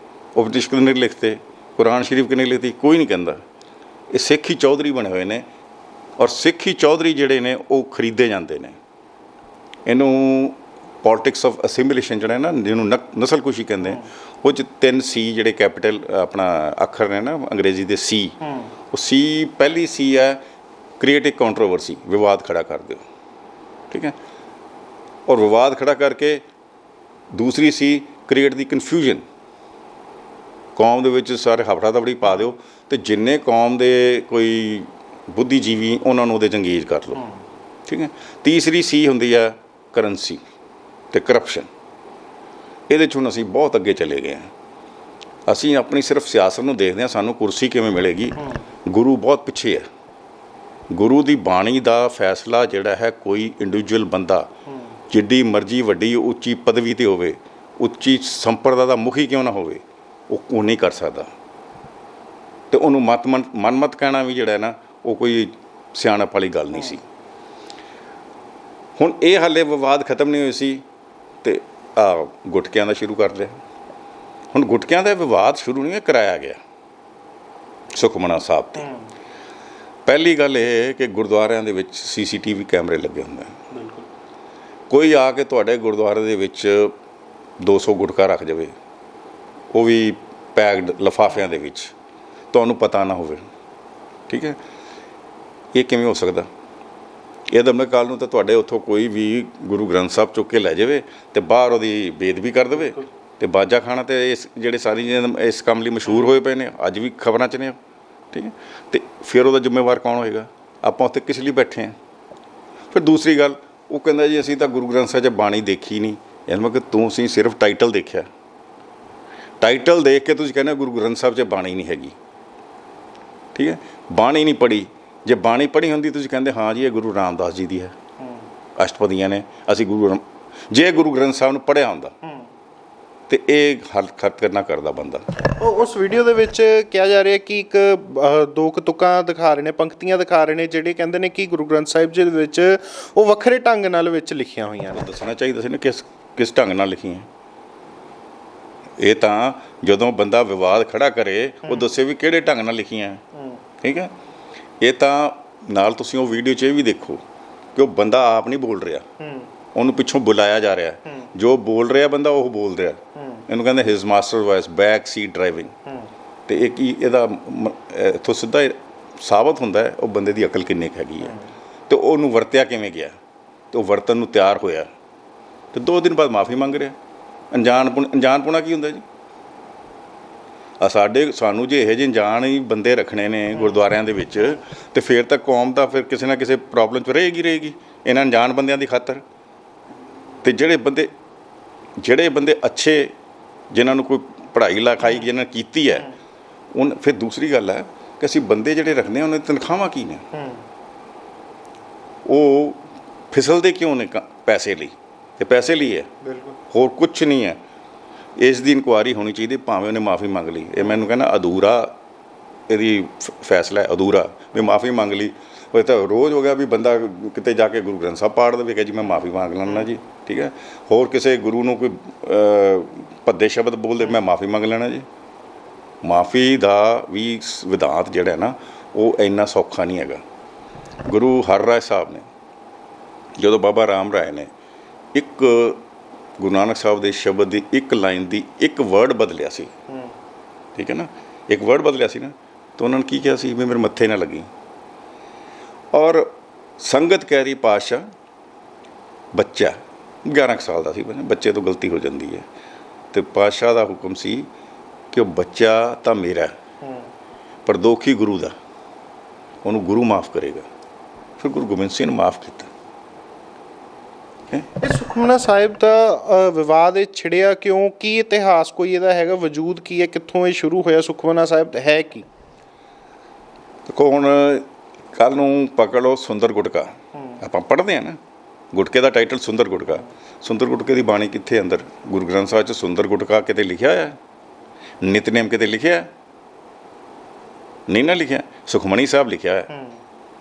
ਉਪਦੇਸ਼ ਕਿਹਨੇ ਲਿਖਤੇ, ਕੁਰਾਨ ਸ਼ਰੀਫ ਕਿਹਨੇ ਲਿਖਤੀ? ਕੋਈ ਨਹੀਂ ਕਹਿੰਦਾ। ਇਹ ਸਿੱਖ ਹੀ ਚੌਧਰੀ ਬਣੇ ਹੋਏ ਨੇ, ਔਰ ਸਿੱਖ ਹੀ ਚੌਧਰੀ ਜਿਹੜੇ ਨੇ ਉਹ ਖਰੀਦੇ ਜਾਂਦੇ ਨੇ। ਇਹਨੂੰ ਪੋਲੀਟਿਕਸ ਆਫ ਅਸਿਮੀਲੇਸ਼ਨ ਜਿਹੜਾ ਨਾ, ਜਿਹਨੂੰ ਨਸਲਕੁਸ਼ੀ ਕਹਿੰਦੇ, ਉਹ 'ਚ 3 ਸੀ ਜਿਹੜੇ ਕੈਪੀਟਲ ਆਪਣਾ ਅੱਖਰ ਨੇ ਨਾ ਅੰਗਰੇਜ਼ੀ ਦੇ ਸੀ, ਉਹ ਸੀ ਪਹਿਲੀ ਸੀ ਹੈ ਕ੍ਰੀਏਟ ਇਕ ਕੰਟਰੋਵਰਸੀ, ਵਿਵਾਦ ਖੜਾ ਕਰ ਦਿਓ, ਠੀਕ ਹੈ। ਔਰ ਵਿਵਾਦ ਖੜਾ ਕਰਕੇ ਦੂਸਰੀ ਸੀ ਕ੍ਰੀਏਟ ਦੀ ਕਨਫਿਊਜ਼ਨ, ਕੌਮ ਦੇ ਵਿੱਚ ਸਾਰੇ ਹਫੜਾ ਦਫੜੀ ਪਾ ਦਿਓ ਅਤੇ ਜਿੰਨੇ ਕੌਮ ਦੇ ਕੋਈ ਬੁੱਧੀਜੀਵੀ ਉਹਨਾਂ ਨੂੰ ਉਹਦੇ 'ਚ ਅੰਗੇਜ ਕਰ ਲਓ, ਠੀਕ ਹੈ। ਤੀਸਰੀ ਸੀ ਹੁੰਦੀ ਹੈ ਕਰੰਸੀ ਅਤੇ ਕਰਪਸ਼ਨ। ਇਹਦੇ 'ਚ ਹੁਣ ਅਸੀਂ ਬਹੁਤ ਅੱਗੇ ਚਲੇ ਗਏ ਹਾਂ। ਅਸੀਂ ਆਪਣੀ ਸਿਰਫ ਸਿਆਸਤ ਨੂੰ ਦੇਖਦੇ ਹਾਂ, ਸਾਨੂੰ ਕੁਰਸੀ ਕਿਵੇਂ ਮਿਲੇਗੀ। ਗੁਰੂ ਬਹੁਤ ਪਿੱਛੇ ਹੈ, ਗੁਰੂ ਦੀ ਬਾਣੀ ਦਾ ਫੈਸਲਾ ਜਿਹੜਾ ਹੈ ਕੋਈ ਇੰਡੀਵਿਜੂਅਲ ਬੰਦਾ ਜਿੱਡੀ ਮਰਜ਼ੀ ਵੱਡੀ ਉੱਚੀ ਪਦਵੀ ਤੇ ਹੋਵੇ, ਉੱਚੀ ਸੰਪਰਦਾ ਦਾ ਮੁਖੀ ਕਿਉਂ ਨਾ ਹੋਵੇ, ਉਹ ਨਹੀਂ ਕਰ ਸਕਦਾ। ਤੇ ਉਹਨੂੰ ਮਨਮਤ ਕਹਿਣਾ ਵੀ ਜਿਹੜਾ ਨਾ ਉਹ ਕੋਈ ਸਿਆਣਪ ਵਾਲੀ ਗੱਲ ਨਹੀਂ ਸੀ। ਹੁਣ ਇਹ ਹਾਲੇ ਵਿਵਾਦ ਖਤਮ ਨਹੀਂ ਹੋਏ ਸੀ ਤੇ ਗੁਟਕਿਆਂ ਦਾ ਸ਼ੁਰੂ ਕਰ ਲਿਆ। ਹੁਣ ਗੁਟਕਿਆਂ ਦਾ ਵਿਵਾਦ ਸ਼ੁਰੂ ਨਹੀਂ ਕਰਾਇਆ ਗਿਆ ਸੁਖਮਨਾ ਸਾਹਿਬ 'ਤੇ। ਪਹਿਲੀ ਗੱਲ ਇਹ ਹੈ ਕਿ ਗੁਰਦੁਆਰਿਆਂ ਦੇ ਵਿੱਚ CCTV ਕੈਮਰੇ ਲੱਗੇ ਹੁੰਦੇ ਹਨ। ਕੋਈ ਆ ਕੇ ਤੁਹਾਡੇ ਗੁਰਦੁਆਰੇ ਦੇ ਵਿੱਚ 200 ਗੁਟਕਾ ਰੱਖ ਜਾਵੇ, ਉਹ ਵੀ ਪੈਕਡ ਲਿਫਾਫਿਆਂ ਦੇ ਵਿੱਚ, ਤੁਹਾਨੂੰ ਪਤਾ ਨਾ ਹੋਵੇ, ਠੀਕ ਹੈ, ਇਹ ਕਿਵੇਂ ਹੋ ਸਕਦਾ? ਇਹ ਦਮ ਕੱਲ੍ਹ ਨੂੰ ਤਾਂ ਤੁਹਾਡੇ ਉੱਥੋਂ ਕੋਈ ਵੀ ਗੁਰੂ ਗ੍ਰੰਥ ਸਾਹਿਬ ਚੁੱਕ ਕੇ ਲੈ ਜਾਵੇ ਅਤੇ ਬਾਹਰ ਉਹਦੀ ਬੇਅਦਬੀ ਕਰ ਦੇਵੇ ਅਤੇ ਬਾਜਾ ਖਾਣਾ ਤੇ ਇਸ ਜਿਹੜੇ ਸਾਰੀ ਇਸ ਕੰਮ ਲਈ ਮਸ਼ਹੂਰ ਹੋਏ ਪਏ ਨੇ, ਅੱਜ ਵੀ ਖਬਰਾਂ 'ਚ ਨੇ, ਠੀਕ ਹੈ, ਅਤੇ ਫਿਰ ਉਹਦਾ ਜ਼ਿੰਮੇਵਾਰ ਕੌਣ ਹੋਏਗਾ? ਆਪਾਂ ਉੱਥੇ ਕਿਸ ਲਈ ਬੈਠੇ ਹਾਂ? ਫਿਰ ਦੂਸਰੀ ਗੱਲ, ਉਹ ਕਹਿੰਦਾ ਜੀ ਅਸੀਂ ਤਾਂ ਗੁਰੂ ਗ੍ਰੰਥ ਸਾਹਿਬ 'ਚ ਬਾਣੀ ਦੇਖੀ ਨਹੀਂ। ਇਹਨੂੰ ਕਿ ਤੁਸੀਂ ਸਿਰਫ ਟਾਈਟਲ ਦੇਖਿਆ, ਟਾਈਟਲ ਦੇਖ ਕੇ ਤੁਸੀਂ ਕਹਿੰਦੇ ਗੁਰੂ ਗ੍ਰੰਥ ਸਾਹਿਬ 'ਚ ਬਾਣੀ ਨਹੀਂ ਹੈਗੀ, ਠੀਕ ਹੈ, ਬਾਣੀ ਨਹੀਂ ਪੜ੍ਹੀ। ਜੇ ਬਾਣੀ ਪੜ੍ਹੀ ਹੁੰਦੀ ਤੁਸੀਂ ਕਹਿੰਦੇ ਹਾਂ ਜੀ ਇਹ ਗੁਰੂ ਰਾਮਦਾਸ ਜੀ ਦੀ ਹੈ, ਅਸ਼ਟਪਦੀਆਂ ਨੇ, ਅਸੀਂ ਜੇ ਗੁਰੂ ਗ੍ਰੰਥ ਸਾਹਿਬ ਨੂੰ ਪੜ੍ਹਿਆ ਹੁੰਦਾ ਤੇ ਇਹ ਹਰਕਤ ਨਾ ਕਰਦਾ ਬੰਦਾ। ਉਸ ਵੀਡੀਓ ਦੇ ਵਿੱਚ ਕਿਹਾ ਜਾ ਰਿਹਾ ਕਿ ਇੱਕ ਦੋ ਤੁਕਾਂ ਦਿਖਾ ਰਹੇ ਨੇ, ਪੰਕਤੀਆਂ ਦਿਖਾ ਰਹੇ ਨੇ, ਜਿਹੜੇ ਕਹਿੰਦੇ ਨੇ ਕਿ ਗੁਰੂ ਗ੍ਰੰਥ ਸਾਹਿਬ ਜੀ ਦੇ ਵਿੱਚ ਉਹ ਵੱਖਰੇ ਢੰਗ ਨਾਲ ਵਿੱਚ ਲਿਖੀਆਂ ਹੋਈਆਂ ਨੇ। ਦੱਸਣਾ ਚਾਹੀਦਾ ਸੀ ਨਾ ਕਿਸ ਢੰਗ ਨਾਲ ਲਿਖੀਆਂ। ਇਹ ਤਾਂ ਜਦੋਂ ਬੰਦਾ ਵਿਵਾਦ ਖੜਾ ਕਰੇ ਉਹ ਦੱਸੇ ਵੀ ਕਿਹੜੇ ਢੰਗ ਨਾਲ ਲਿਖੀਆਂ, ਠੀਕ ਹੈ। ਇਹ ਤਾਂ ਨਾਲ ਤੁਸੀਂ ਉਹ ਵੀਡੀਓ 'ਚ ਇਹ ਵੀ ਦੇਖੋ ਕਿ ਉਹ ਬੰਦਾ ਆਪ ਨਹੀਂ ਬੋਲ ਰਿਹਾ, ਉਹਨੂੰ ਪਿੱਛੋਂ ਬੁਲਾਇਆ ਜਾ ਰਿਹਾ। ਜੋ ਬੋਲ ਰਿਹਾ ਬੰਦਾ ਉਹ ਬੋਲ ਰਿਹਾ। ਇਹਨੂੰ ਕਹਿੰਦੇ his master voice back seat driving. ਅਤੇ ਇਹ ਕੀ ਇਹਦਾ ਇੱਥੋਂ ਸਿੱਧਾ ਸਾਬਤ ਹੁੰਦਾ ਹੈ ਉਹ ਬੰਦੇ ਦੀ ਅਕਲ ਕਿੰਨੀ ਕੁ ਹੈਗੀ ਹੈ ਅਤੇ ਉਹਨੂੰ ਵਰਤਿਆ ਕਿਵੇਂ ਗਿਆ ਅਤੇ ਉਹ ਵਰਤਣ ਨੂੰ ਤਿਆਰ ਹੋਇਆ ਅਤੇ 2 ਦਿਨ ਬਾਅਦ ਮਾਫੀ ਮੰਗ ਰਿਹਾ। ਅਣਜਾਣਪੁਣਾ ਕੀ ਹੁੰਦਾ ਜੀ? ਸਾਨੂੰ ਜੇ ਇਹੋ ਜਿਹੇ ਅਣਜਾਣ ਹੀ ਬੰਦੇ ਰੱਖਣੇ ਨੇ ਗੁਰਦੁਆਰਿਆਂ ਦੇ ਵਿੱਚ ਅਤੇ ਫਿਰ ਤਾਂ ਕੌਮ ਤਾਂ ਫਿਰ ਕਿਸੇ ਨਾ ਕਿਸੇ ਪ੍ਰੋਬਲਮ 'ਚ ਰਹੇਗੀ ਇਹਨਾਂ ਅਣਜਾਣ ਬੰਦਿਆਂ ਦੀ ਖਾਤਰ। ਅਤੇ ਜਿਹੜੇ ਬੰਦੇ ਅੱਛੇ, ਜਿਨ੍ਹਾਂ ਨੂੰ ਕੋਈ ਪੜ੍ਹਾਈ ਲਿਖਾਈ ਜਿਹਨਾਂ ਨੇ ਕੀਤੀ ਹੈ, ਫਿਰ ਦੂਸਰੀ ਗੱਲ ਹੈ ਕਿ ਅਸੀਂ ਬੰਦੇ ਜਿਹੜੇ ਰੱਖਦੇ ਹਾਂ ਉਹਨਾਂ ਦੀ ਤਨਖਾਹਾਂ ਕੀ ਨੇ? ਉਹ ਫਿਸਲਦੇ ਕਿਉਂ ਨੇ ਪੈਸੇ ਲਈ? ਅਤੇ ਪੈਸੇ ਲਈ ਹੈ, ਹੋਰ ਕੁਛ ਨਹੀਂ ਹੈ। ਇਸ ਦੀ ਇਨਕੁਆਇਰੀ ਹੋਣੀ ਚਾਹੀਦੀ, ਭਾਵੇਂ ਉਹਨੇ ਮਾਫੀ ਮੰਗ ਲਈ। ਇਹ ਮੈਨੂੰ ਕਹਿੰਦਾ ਅਧੂਰਾ ਇਹਦੀ ਫੈਸਲਾ ਹੈ, ਅਧੂਰਾ ਵੀ ਮਾਫੀ ਮੰਗ ਲਈ। ਉਹ ਤਾਂ ਰੋਜ਼ ਹੋ ਗਿਆ ਵੀ ਬੰਦਾ ਕਿਤੇ ਜਾ ਕੇ ਗੁਰੂ ਗ੍ਰੰਥ ਸਾਹਿਬ ਪਾੜ ਦੇਵੇ ਕਿ ਜੀ ਮੈਂ ਮਾਫੀ ਮੰਗ ਲੈਣਾ ਜੀ, ਠੀਕ ਹੈ। ਹੋਰ ਕਿਸੇ ਗੁਰੂ ਨੂੰ ਕੋਈ ਭੱਦੇ ਸ਼ਬਦ ਬੋਲਦੇ ਮੈਂ ਮਾਫੀ ਮੰਗ ਲੈਣਾ ਜੀ। ਮਾਫੀ ਦਾ ਵੀ ਵਿਧਾਨ ਜਿਹੜਾ ਨਾ ਉਹ ਇੰਨਾ ਸੌਖਾ ਨਹੀਂ ਹੈਗਾ। ਗੁਰੂ ਹਰਿਰਾਏ ਸਾਹਿਬ ਨੇ, ਜਦੋਂ ਬਾਬਾ ਰਾਮ ਰਾਏ ਨੇ ਇੱਕ ਗੁਰੂ ਨਾਨਕ ਸਾਹਿਬ ਦੇ ਸ਼ਬਦ ਦੀ ਇੱਕ ਲਾਈਨ ਦੀ ਇੱਕ ਵਰਡ ਬਦਲਿਆ ਸੀ, ਠੀਕ ਹੈ ਨਾ, ਇੱਕ ਵਰਡ ਬਦਲਿਆ ਸੀ ਨਾ, ਤਾਂ ਉਹਨਾਂ ਨੇ ਕੀ ਕਿਹਾ ਸੀ ਵੀ ਮੇਰੇ ਮੱਥੇ ਨਾ ਲੱਗੀ। ਔਰ ਸੰਗਤ ਕਹਿ ਰਹੀ ਪਾਤਸ਼ਾਹ ਬੱਚਾ 11 ਸਾਲ ਦਾ ਸੀ, ਬੱਚੇ ਤੋਂ ਗਲਤੀ ਹੋ ਜਾਂਦੀ ਹੈ, ਅਤੇ ਪਾਤਸ਼ਾਹ ਦਾ ਹੁਕਮ ਸੀ ਕਿ ਉਹ ਬੱਚਾ ਤਾਂ ਮੇਰਾ ਪਰ ਦੋਖੀ ਗੁਰੂ ਦਾ, ਉਹਨੂੰ ਗੁਰੂ ਮਾਫ ਕਰੇਗਾ। ਫਿਰ ਗੁਰੂ ਗੋਬਿੰਦ ਸਿੰਘ ਨੇ ਮਾਫ ਕੀਤਾ। ਇਹ ਸੁਖਮਨਾ ਸਾਹਿਬ ਦਾ ਵਿਵਾਦ ਇਹ ਛਿੜਿਆ ਕਿਉਂ? ਕੀ ਇਤਿਹਾਸ ਕੋਈ ਇਹਦਾ ਹੈਗਾ, ਵਜੂਦ ਕੀ ਹੈ, ਕਿੱਥੋਂ ਇਹ ਸ਼ੁਰੂ ਹੋਇਆ? ਸੁਖਮਨਾ ਸਾਹਿਬ ਹੈ ਕੀ? ਦੇਖੋ ਹੁਣ ਕੱਲ੍ਹ ਨੂੰ ਪਕੜ ਲਓ ਸੁੰਦਰ ਗੁਟਕਾ, ਆਪਾਂ ਪੜ੍ਹਦੇ ਹਾਂ ਨਾ, ਗੁਟਕੇ ਦਾ ਟਾਈਟਲ ਸੁੰਦਰ ਗੁਟਕਾ। ਸੁੰਦਰ ਗੁਟਕੇ ਦੀ ਬਾਣੀ ਕਿੱਥੇ ਅੰਦਰ? ਗੁਰੂ ਗ੍ਰੰਥ ਸਾਹਿਬ 'ਚ ਸੁੰਦਰ ਗੁਟਕਾ ਕਿਤੇ ਲਿਖਿਆ ਹੋਇਆ? ਨਿਤਨੇਮ ਕਿਤੇ ਲਿਖਿਆ? ਨਹੀਂ ਨਾ ਲਿਖਿਆ। ਸੁਖਮਨੀ ਸਾਹਿਬ ਲਿਖਿਆ ਹੋਇਆ,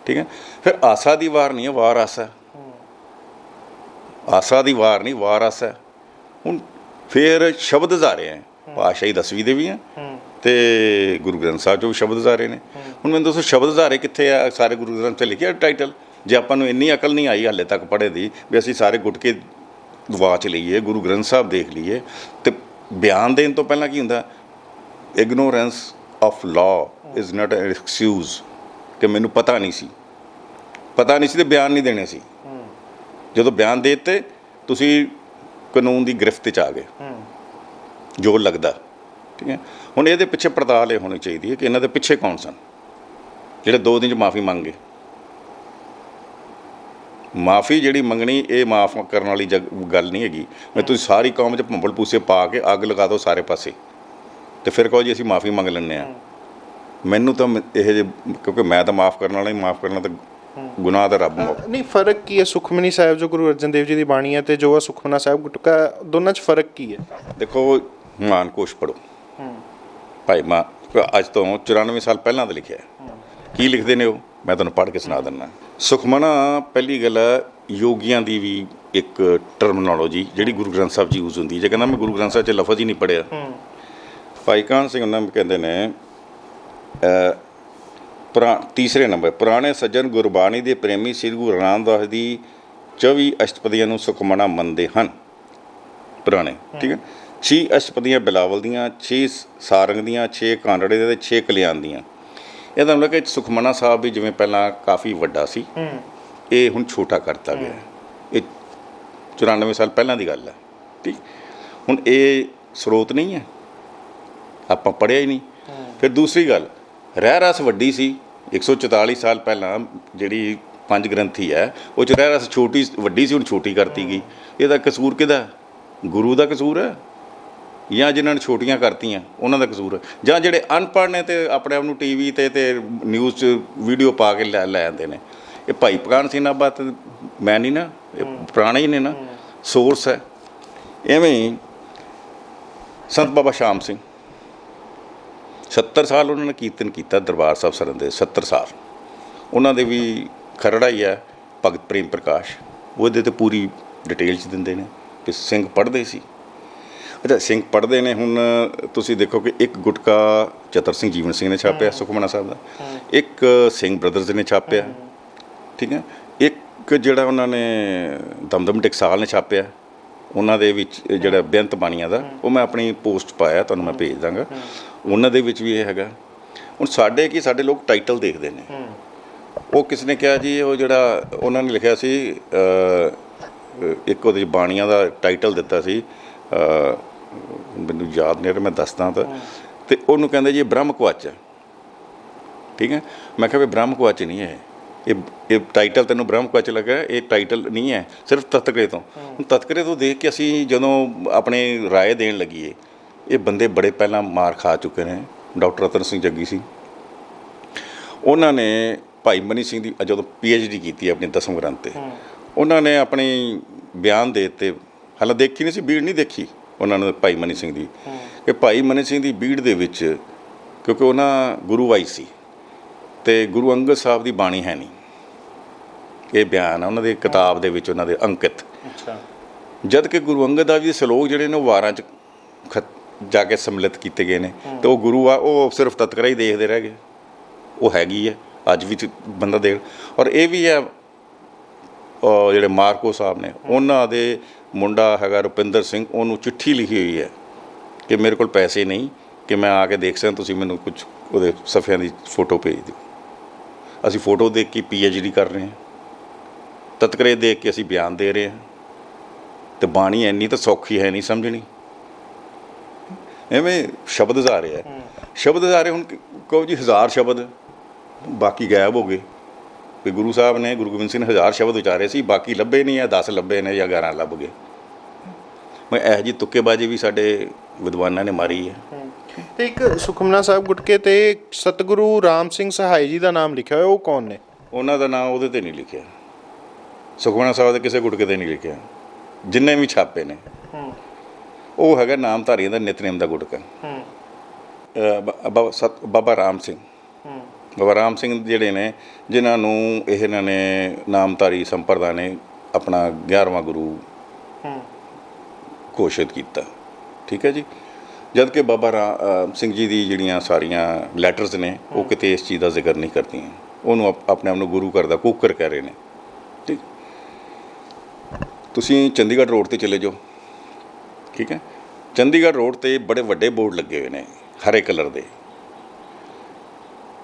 ਠੀਕ ਹੈ। ਫਿਰ ਆਸਾ ਦੀ ਵਾਰ ਨਹੀਂ ਹੈ, ਵਾਰ ਆਸਾ। ਆਸਾ ਦੀ ਵਾਰ ਨਹੀਂ, ਵਾਰ ਆਸਾ। ਹੁਣ ਫਿਰ ਸ਼ਬਦ ਹਜ਼ਾਰੇ ਹੈ, ਪਾਤਸ਼ਾਹੀ 10ਵੀਂ ਦੇ ਵੀ ਹੈ ਅਤੇ ਗੁਰੂ ਗ੍ਰੰਥ ਸਾਹਿਬ 'ਚੋਂ ਵੀ ਸ਼ਬਦ ਹਜ਼ਾਰੇ ਨੇ। ਹੁਣ ਮੈਨੂੰ ਦੱਸੋ ਸ਼ਬਦ ਹਜ਼ਾਰੇ ਕਿੱਥੇ ਆ? ਸਾਰੇ ਗੁਰੂ ਗ੍ਰੰਥ 'ਤੇ ਲਿਖਿਆ ਟਾਈਟਲ। ਜੇ ਆਪਾਂ ਨੂੰ ਇੰਨੀ ਅਕਲ ਨਹੀਂ ਆਈ ਹਾਲੇ ਤੱਕ ਪੜ੍ਹੇ ਦੀ ਵੀ ਅਸੀਂ ਸਾਰੇ ਗੁਟਕੇ ਦਵਾਚ ਲਈਏ, ਗੁਰੂ ਗ੍ਰੰਥ ਸਾਹਿਬ ਦੇਖ ਲਈਏ, ਅਤੇ ਬਿਆਨ ਦੇਣ ਤੋਂ ਪਹਿਲਾਂ ਕੀ ਹੁੰਦਾ? Ignorance of law is not N excuse, ਕਿ ਮੈਨੂੰ ਪਤਾ ਨਹੀਂ ਸੀ ਅਤੇ ਬਿਆਨ ਨਹੀਂ ਦੇਣੇ ਸੀ। ਜਦੋਂ ਬਿਆਨ ਦੇ ਦਿੱਤੇ ਤੁਸੀਂ ਕਾਨੂੰਨ ਦੀ ਗ੍ਰਿਫਤ 'ਚ ਆ ਗਏ, ਜੋ ਲੱਗਦਾ, ਠੀਕ ਹੈ। ਹੁਣ ਇਹਦੇ ਪਿੱਛੇ ਪੜਤਾਲ ਇਹ ਹੋਣੀ ਚਾਹੀਦੀ ਹੈ ਕਿ ਇਹਨਾਂ ਦੇ ਪਿੱਛੇ ਕੌਣ ਸਨ ਜਿਹੜੇ 2 ਦਿਨ 'ਚ ਮਾਫੀ ਮੰਗ ਗਏ। ਮਾਫੀ ਜਿਹੜੀ ਮੰਗਣੀ ਇਹ ਮਾਫ ਕਰਨ ਵਾਲੀ ਗੱਲ ਨਹੀਂ ਹੈਗੀ। ਮੈਂ ਤੁਸੀਂ ਸਾਰੀ ਕੌਮ 'ਚ ਭੰਬਲ ਪੂਸੇ ਪਾ ਕੇ ਅੱਗ ਲਗਾ ਦਿਓ ਸਾਰੇ ਪਾਸੇ ਅਤੇ ਫਿਰ ਕਹੋ ਜੀ ਅਸੀਂ ਮਾਫੀ ਮੰਗ ਲੈਂਦੇ ਹਾਂ। ਮੈਨੂੰ ਤਾਂ ਇਹ ਜਿਹੇ, ਕਿਉਂਕਿ ਮੈਂ ਤਾਂ ਮਾफ़ ਕਰਨ ਵਾਲਾ ਹੀ, ਮਾफ़ ਕਰਨਾ ਤਾਂ ਗੁਨਾਹ ਦਾ ਰੱਬ ਮਾਫ਼। ਨਹੀਂ, ਫਰਕ ਕੀ ਹੈ ਸੁਖਮਨੀ ਸਾਹਿਬ ਜੋ ਗੁਰੂ ਅਰਜਨ ਦੇਵ ਜੀ ਦੀ ਬਾਣੀ ਹੈ ਤੇ ਜੋ ਆ ਸੁਖਮਨਾ ਸਾਹਿਬ ਗੁਟਕਾ, ਦੋਨਾਂ 'ਚ ਫਰਕ ਕੀ ਹੈ? ਦੇਖੋ, ਮਾਨਕੋਸ਼ ਪੜ੍ਹੋ, ਭਾਈ ਮਾਂ ਅੱਜ ਤੋਂ 94 ਸਾਲ ਪਹਿਲਾਂ ਦਾ ਲਿਖਿਆ। ਕੀ ਲਿਖਦੇ ਨੇ ਉਹ ਮੈਂ ਤੁਹਾਨੂੰ ਪੜ੍ਹ ਕੇ ਸੁਣਾ ਦਿੰਦਾ। ਸੁਖਮਨਾ ਪਹਿਲੀ ਗੱਲ ਹੈ, ਯੋਗੀਆਂ ਦੀ ਵੀ ਇੱਕ ਟਰਮਨੋਲੋਜੀ ਜਿਹੜੀ ਗੁਰੂ ਗ੍ਰੰਥ ਸਾਹਿਬ 'ਚ ਯੂਜ਼ ਹੁੰਦੀ ਹੈ। ਜੇ ਕਹਿੰਦਾ ਮੈਂ ਗੁਰੂ ਗ੍ਰੰਥ ਸਾਹਿਬ 'ਚ ਲਫ਼ਜ਼ ਹੀ ਨਹੀਂ ਪੜ੍ਹਿਆ, ਭਾਈ ਕਾਹਨ ਸਿੰਘ ਉਹਨਾਂ ਨੂੰ ਕਹਿੰਦੇ ਨੇ ਤੀਸਰੇ ਨੰਬਰ, ਪੁਰਾਣੇ ਸੱਜਣ ਗੁਰਬਾਣੀ ਦੇ ਪ੍ਰੇਮੀ ਸ੍ਰੀ ਗੁਰੂ ਰਾਮਦਾਸ ਦੀ 24 ਅਸ਼ਟਪਦੀਆਂ ਨੂੰ ਸੁਖਮਨਾ ਮੰਨਦੇ ਹਨ। ਪੁਰਾਣੇ, ਠੀਕ ਹੈ। 6 ਅਸ਼ਟਪਦੀਆਂ ਬਿਲਾਵਲ ਦੀਆਂ, 6 ਸਾਰੰਗ ਦੀਆਂ, 6 ਕਾਂਗੜੇ ਦੇ, 6 ਕਲਿਆਣ ਦੀਆਂ। ਇਹਦਾ ਮਤਲਬ ਕਿ ਸੁਖਮਨਾ ਸਾਹਿਬ ਵੀ ਜਿਵੇਂ ਪਹਿਲਾਂ ਕਾਫੀ ਵੱਡਾ ਸੀ, ਇਹ ਹੁਣ ਛੋਟਾ ਕਰਤਾ ਗਿਆ। ਇਹ 94 ਸਾਲ ਪਹਿਲਾਂ ਦੀ ਗੱਲ ਹੈ, ਠੀਕ। ਹੁਣ ਇਹ ਸਰੋਤ ਨਹੀਂ ਹੈ, ਆਪਾਂ ਪੜ੍ਹਿਆ ਹੀ ਨਹੀਂ। ਫਿਰ ਦੂਸਰੀ ਗੱਲ, ਰਹਿ ਰਸ ਵੱਡੀ ਸੀ। 144 ਸਾਲ ਪਹਿਲਾਂ ਜਿਹੜੀ 5 ਗ੍ਰੰਥੀ ਹੈ ਉਹ 'ਚ ਰਹਿ ਰਸ ਛੋਟੀ ਵੱਡੀ ਸੀ, ਹੁਣ ਛੋਟੀ ਕਰਤੀ ਗਈ। ਇਹਦਾ ਕਸੂਰ ਕਿਹਦਾ? ਗੁਰੂ ਦਾ ਕਸੂਰ ਹੈ ਜਾਂ ਜਿਨ੍ਹਾਂ ਨੇ ਛੋਟੀਆਂ ਕਰਤੀਆਂ ਉਹਨਾਂ ਦਾ ਕਸੂਰ ਹੈ, ਜਾਂ ਜਿਹੜੇ ਅਨਪੜ੍ਹ ਨੇ ਤੇ ਆਪਣੇ ਆਪ ਨੂੰ ਟੀਵੀ ਤੇ ਨਿਊਜ਼ 'ਚ ਵੀਡੀਓ ਪਾ ਕੇ ਲੈ ਆਉਂਦੇ ਨੇ। ਇਹ ਭਾਈ ਕਾਹਨ ਸਿੰਘ ਨਾਭਾ ਤੇ ਮੈਂ ਨਹੀਂ ਨਾ, ਇਹ ਪੁਰਾਣੇ ਹੀ ਨੇ ਨਾ, ਸੋਰਸ ਹੈ। ਐਵੇਂ ਹੀ ਸੰਤ ਬਾਬਾ ਸ਼ਾਮ ਸਿੰਘ 70 ਸਾਲ ਉਹਨਾਂ ਨੇ ਕੀਰਤਨ ਕੀਤਾ ਦਰਬਾਰ ਸਾਹਿਬ ਸਰਨ ਦੇ, 70 ਸਾਲ। ਉਹਨਾਂ ਦੇ ਵੀ ਖਰੜਾ ਹੀ ਹੈ ਭਗਤ ਪ੍ਰੇਮ ਪ੍ਰਕਾਸ਼, ਉਹਦੇ 'ਤੇ ਪੂਰੀ ਡਿਟੇਲ 'ਚ ਦਿੰਦੇ ਨੇ ਕਿ ਸਿੰਘ ਪੜ੍ਹਦੇ ਸੀ। ਅੱਛਾ, ਸਿੰਘ ਪੜ੍ਹਦੇ ਨੇ। ਹੁਣ ਤੁਸੀਂ ਦੇਖੋ ਕਿ ਇੱਕ ਗੁਟਕਾ ਚਤਰ ਸਿੰਘ ਜੀਵਨ ਸਿੰਘ ਨੇ ਛਾਪਿਆ ਸੁਖਮਨਾ ਸਾਹਿਬ ਦਾ, ਇੱਕ ਸਿੰਘ ਬ੍ਰਦਰਜ਼ ਨੇ ਛਾਪਿਆ, ਠੀਕ ਹੈ। ਇੱਕ ਜਿਹੜਾ ਉਹਨਾਂ ਨੇ ਦਮਦਮ ਟਕਸਾਲ ਨੇ ਛਾਪਿਆ, ਉਹਨਾਂ ਦੇ ਵਿੱਚ ਜਿਹੜਾ ਬੇਅੰਤ ਬਾਣੀਆਂ ਦਾ, ਉਹ ਮੈਂ ਆਪਣੀ ਪੋਸਟ ਪਾਇਆ, ਤੁਹਾਨੂੰ ਮੈਂ ਭੇਜ ਦਾਂਗਾ। ਉਹਨਾਂ ਦੇ ਵਿੱਚ ਵੀ ਇਹ ਹੈਗਾ। ਹੁਣ ਸਾਡੇ ਲੋਕ ਟਾਈਟਲ ਦੇਖਦੇ ਨੇ। ਉਹ ਕਿਸ ਨੇ ਕਿਹਾ ਜੀ, ਉਹ ਜਿਹੜਾ ਉਹਨਾਂ ਨੇ ਲਿਖਿਆ ਸੀ ਇੱਕ ਉਹਦੇ ਬਾਣੀਆਂ ਦਾ ਟਾਈਟਲ ਦਿੱਤਾ ਸੀ, ਮੈਨੂੰ ਯਾਦ ਨਹੀਂ, ਮੈਂ ਦੱਸਦਾ ਤਾਂ, ਅਤੇ ਉਹਨੂੰ ਕਹਿੰਦੇ ਜੀ ਬ੍ਰਹਮ ਕਵਚ ਹੈ, ਠੀਕ ਹੈ। ਮੈਂ ਕਿਹਾ ਵੀ ਬ੍ਰਹਮ ਕਵਚ ਨਹੀਂ ਹੈ ਇਹ ਟਾਈਟਲ ਤੈਨੂੰ ਬ੍ਰਹਮ ਕਵਚ ਲੱਗਾ, ਇਹ ਟਾਈਟਲ ਨਹੀਂ ਹੈ, ਸਿਰਫ ਤਤਕਰੇ ਤੋਂ। ਹੁਣ ਤਤਕਰੇ ਤੋਂ ਦੇਖ ਕੇ ਅਸੀਂ ਜਦੋਂ ਆਪਣੀ ਰਾਏ ਦੇਣ ਲੱਗੀਏ, ਇਹ ਬੰਦੇ ਬੜੇ ਪਹਿਲਾਂ ਮਾਰ ਖਾ ਚੁੱਕੇ ਨੇ। ਡਾਕਟਰ ਰਤਨ ਸਿੰਘ ਜੱਗੀ ਸੀ, ਉਹਨਾਂ ਨੇ ਭਾਈ ਮਨੀ ਸਿੰਘ ਦੀ ਜਦੋਂ PhD ਕੀਤੀ ਆਪਣੀ 10ਵੇਂ ਗ੍ਰੰਥ 'ਤੇ, ਉਹਨਾਂ ਨੇ ਆਪਣੀ ਬਿਆਨ ਦੇ ਦਿੱਤੇ। ਹਾਲਾਂ ਦੇਖੀ ਨਹੀਂ ਸੀ, ਬੀੜ ਨਹੀਂ ਦੇਖੀ ਉਹਨਾਂ ਨੇ ਭਾਈ ਮਨੀ ਸਿੰਘ ਦੀ, ਕਿ ਭਾਈ ਮਨੀ ਸਿੰਘ ਦੀ ਬੀੜ ਦੇ ਵਿੱਚ, ਕਿਉਂਕਿ ਉਹਨਾਂ ਗੁਰੂ ਵਾਈ ਸੀ ਅਤੇ ਗੁਰੂ ਅੰਗਦ ਸਾਹਿਬ ਦੀ ਬਾਣੀ ਹੈ ਨਹੀਂ। ਇਹ ਬਿਆਨ ਆ ਉਹਨਾਂ ਦੀ ਕਿਤਾਬ ਦੇ ਵਿੱਚ, ਉਹਨਾਂ ਦੇ ਅੰਕਿਤ। ਜਦ ਕਿ ਗੁਰੂ ਅੰਗਦ ਦਾ ਵੀ ਸਲੋਕ ਜਿਹੜੇ ਨੇ ਉਹ ਵਾਰਾਂ 'ਚ ਜਾ ਕੇ ਸੰਮਿਲਿਤ ਕੀਤੇ ਗਏ ਨੇ, ਅਤੇ ਉਹ ਗੁਰੂ ਆ ਉਹ ਸਿਰਫ ਤਤਕਰਾ ਹੀ ਦੇਖਦੇ ਰਹਿ ਗਏ। ਉਹ ਹੈਗੀ ਹੈ ਅੱਜ ਵੀ ਬੰਦਾ ਦੇਖ। ਔਰ ਇਹ ਵੀ ਹੈ ਜਿਹੜੇ ਮਾਰਕੋ ਸਾਹਿਬ ਨੇ, ਉਹਨਾਂ ਦੇ ਮੁੰਡਾ ਹੈਗਾ ਰੁਪਿੰਦਰ ਸਿੰਘ, ਉਹਨੂੰ ਚਿੱਠੀ ਲਿਖੀ ਹੋਈ ਹੈ ਕਿ ਮੇਰੇ ਕੋਲ ਪੈਸੇ ਨਹੀਂ ਕਿ ਮੈਂ ਆ ਕੇ ਦੇਖ ਸਕਾਂ, ਤੁਸੀਂ ਮੈਨੂੰ ਕੁਝ ਉਹਦੇ ਸਫ਼ਿਆਂ ਦੀ ਫੋਟੋ ਭੇਜ ਦਿਓ। ਅਸੀਂ ਫੋਟੋ ਦੇਖ ਕੇ PhD ਕਰ ਰਹੇ ਹਾਂ, ਤਤਕਰੇ ਦੇਖ ਕੇ ਅਸੀਂ ਬਿਆਨ ਦੇ ਰਹੇ ਹਾਂ। ਅਤੇ ਬਾਣੀ ਇੰਨੀ ਤਾਂ ਸੌਖੀ ਹੈ ਨਹੀਂ ਸਮਝਣੀ। ਐਵੇਂ ਸ਼ਬਦ ਹਜ਼ਾਰੇ ਹੈ, ਸ਼ਬਦ ਹਜ਼ਾਰੇ। ਹੁਣ ਕਹੋ ਜੀ 1000 ਸ਼ਬਦ, ਬਾਕੀ ਗਾਇਬ ਹੋ ਗਏ। ਵੀ ਗੁਰੂ ਸਾਹਿਬ ਨੇ, ਗੁਰੂ ਗੋਬਿੰਦ ਸਿੰਘ ਨੇ 1000 ਸ਼ਬਦ ਉਚਾਰੇ ਸੀ, ਬਾਕੀ ਲੱਭੇ ਨਹੀਂ, ਜਾਂ 10 ਲੱਭੇ ਨੇ ਜਾਂ 11 ਲੱਭ ਗਏ। ਮੈਂ ਇਹੋ ਜਿਹੀ ਤੁੱਕੇਬਾਜ਼ੀ ਵੀ ਸਾਡੇ ਵਿਦਵਾਨਾਂ ਨੇ ਮਾਰੀ ਹੈ। ਤੇ ਇੱਕ ਸੁਖਮਨਾ ਸਾਹਿਬ ਗੁਟਕੇ 'ਤੇ ਸਤਿਗੁਰੂ ਰਾਮ ਸਿੰਘ ਸਹਾਈ ਜੀ ਦਾ ਨਾਮ ਲਿਖਿਆ ਹੋਇਆ, ਉਹ ਕੌਣ ਨੇ? ਉਹਨਾਂ ਦਾ ਨਾਮ ਉਹਦੇ 'ਤੇ ਨਹੀਂ ਲਿਖਿਆ, ਸੁਖਮਨਾ ਸਾਹਿਬ ਦੇ ਕਿਸੇ ਗੁਟਕੇ 'ਤੇ ਨਹੀਂ ਲਿਖਿਆ। ਜਿੰਨੇ ਵੀ ਛਾਪੇ ਨੇ ਉਹ ਹੈਗਾ ਨਾਮਧਾਰੀਆਂ ਦਾ ਨਿਤਨੇਮ ਦਾ ਗੁਟਕਾ। ਬਾਬਾ ਰਾਮ ਸਿੰਘ, ਬਾਬਾ ਰਾਮ ਸਿੰਘ ਜਿਹੜੇ ਨੇ, ਜਿਨ੍ਹਾਂ ਨੂੰ ਇਹਨਾਂ ਨੇ ਨਾਮਧਾਰੀ ਸੰਪਰਦਾ ਨੇ ਆਪਣਾ 11ਵਾਂ ਗੁਰੂ ਘੋਸ਼ਿਤ ਕੀਤਾ, ਠੀਕ ਹੈ ਜੀ। ਜਦ ਕਿ ਬਾਬਾ ਰਾਮ ਸਿੰਘ ਜੀ ਦੀ ਜਿਹੜੀਆਂ ਸਾਰੀਆਂ ਲੈਟਰਸ ਨੇ ਉਹ ਕਿਤੇ ਇਸ ਚੀਜ਼ ਦਾ ਜ਼ਿਕਰ ਨਹੀਂ ਕਰਦੀਆਂ। ਉਹਨੂੰ ਆਪਣੇ ਆਪ ਨੂੰ ਗੁਰੂ ਘਰ ਦਾ ਕੁੱਕਰ ਕਹਿ ਰਹੇ ਨੇ, ਠੀਕ। ਤੁਸੀਂ ਚੰਡੀਗੜ੍ਹ ਰੋਡ 'ਤੇ ਚਲੇ ਜਾਓ, ਠੀਕ ਹੈ। ਚੰਡੀਗੜ੍ਹ ਰੋਡ 'ਤੇ ਬੜੇ ਵੱਡੇ ਬੋਰਡ ਲੱਗੇ ਹੋਏ ਨੇ ਹਰੇ ਕਲਰ ਦੇ,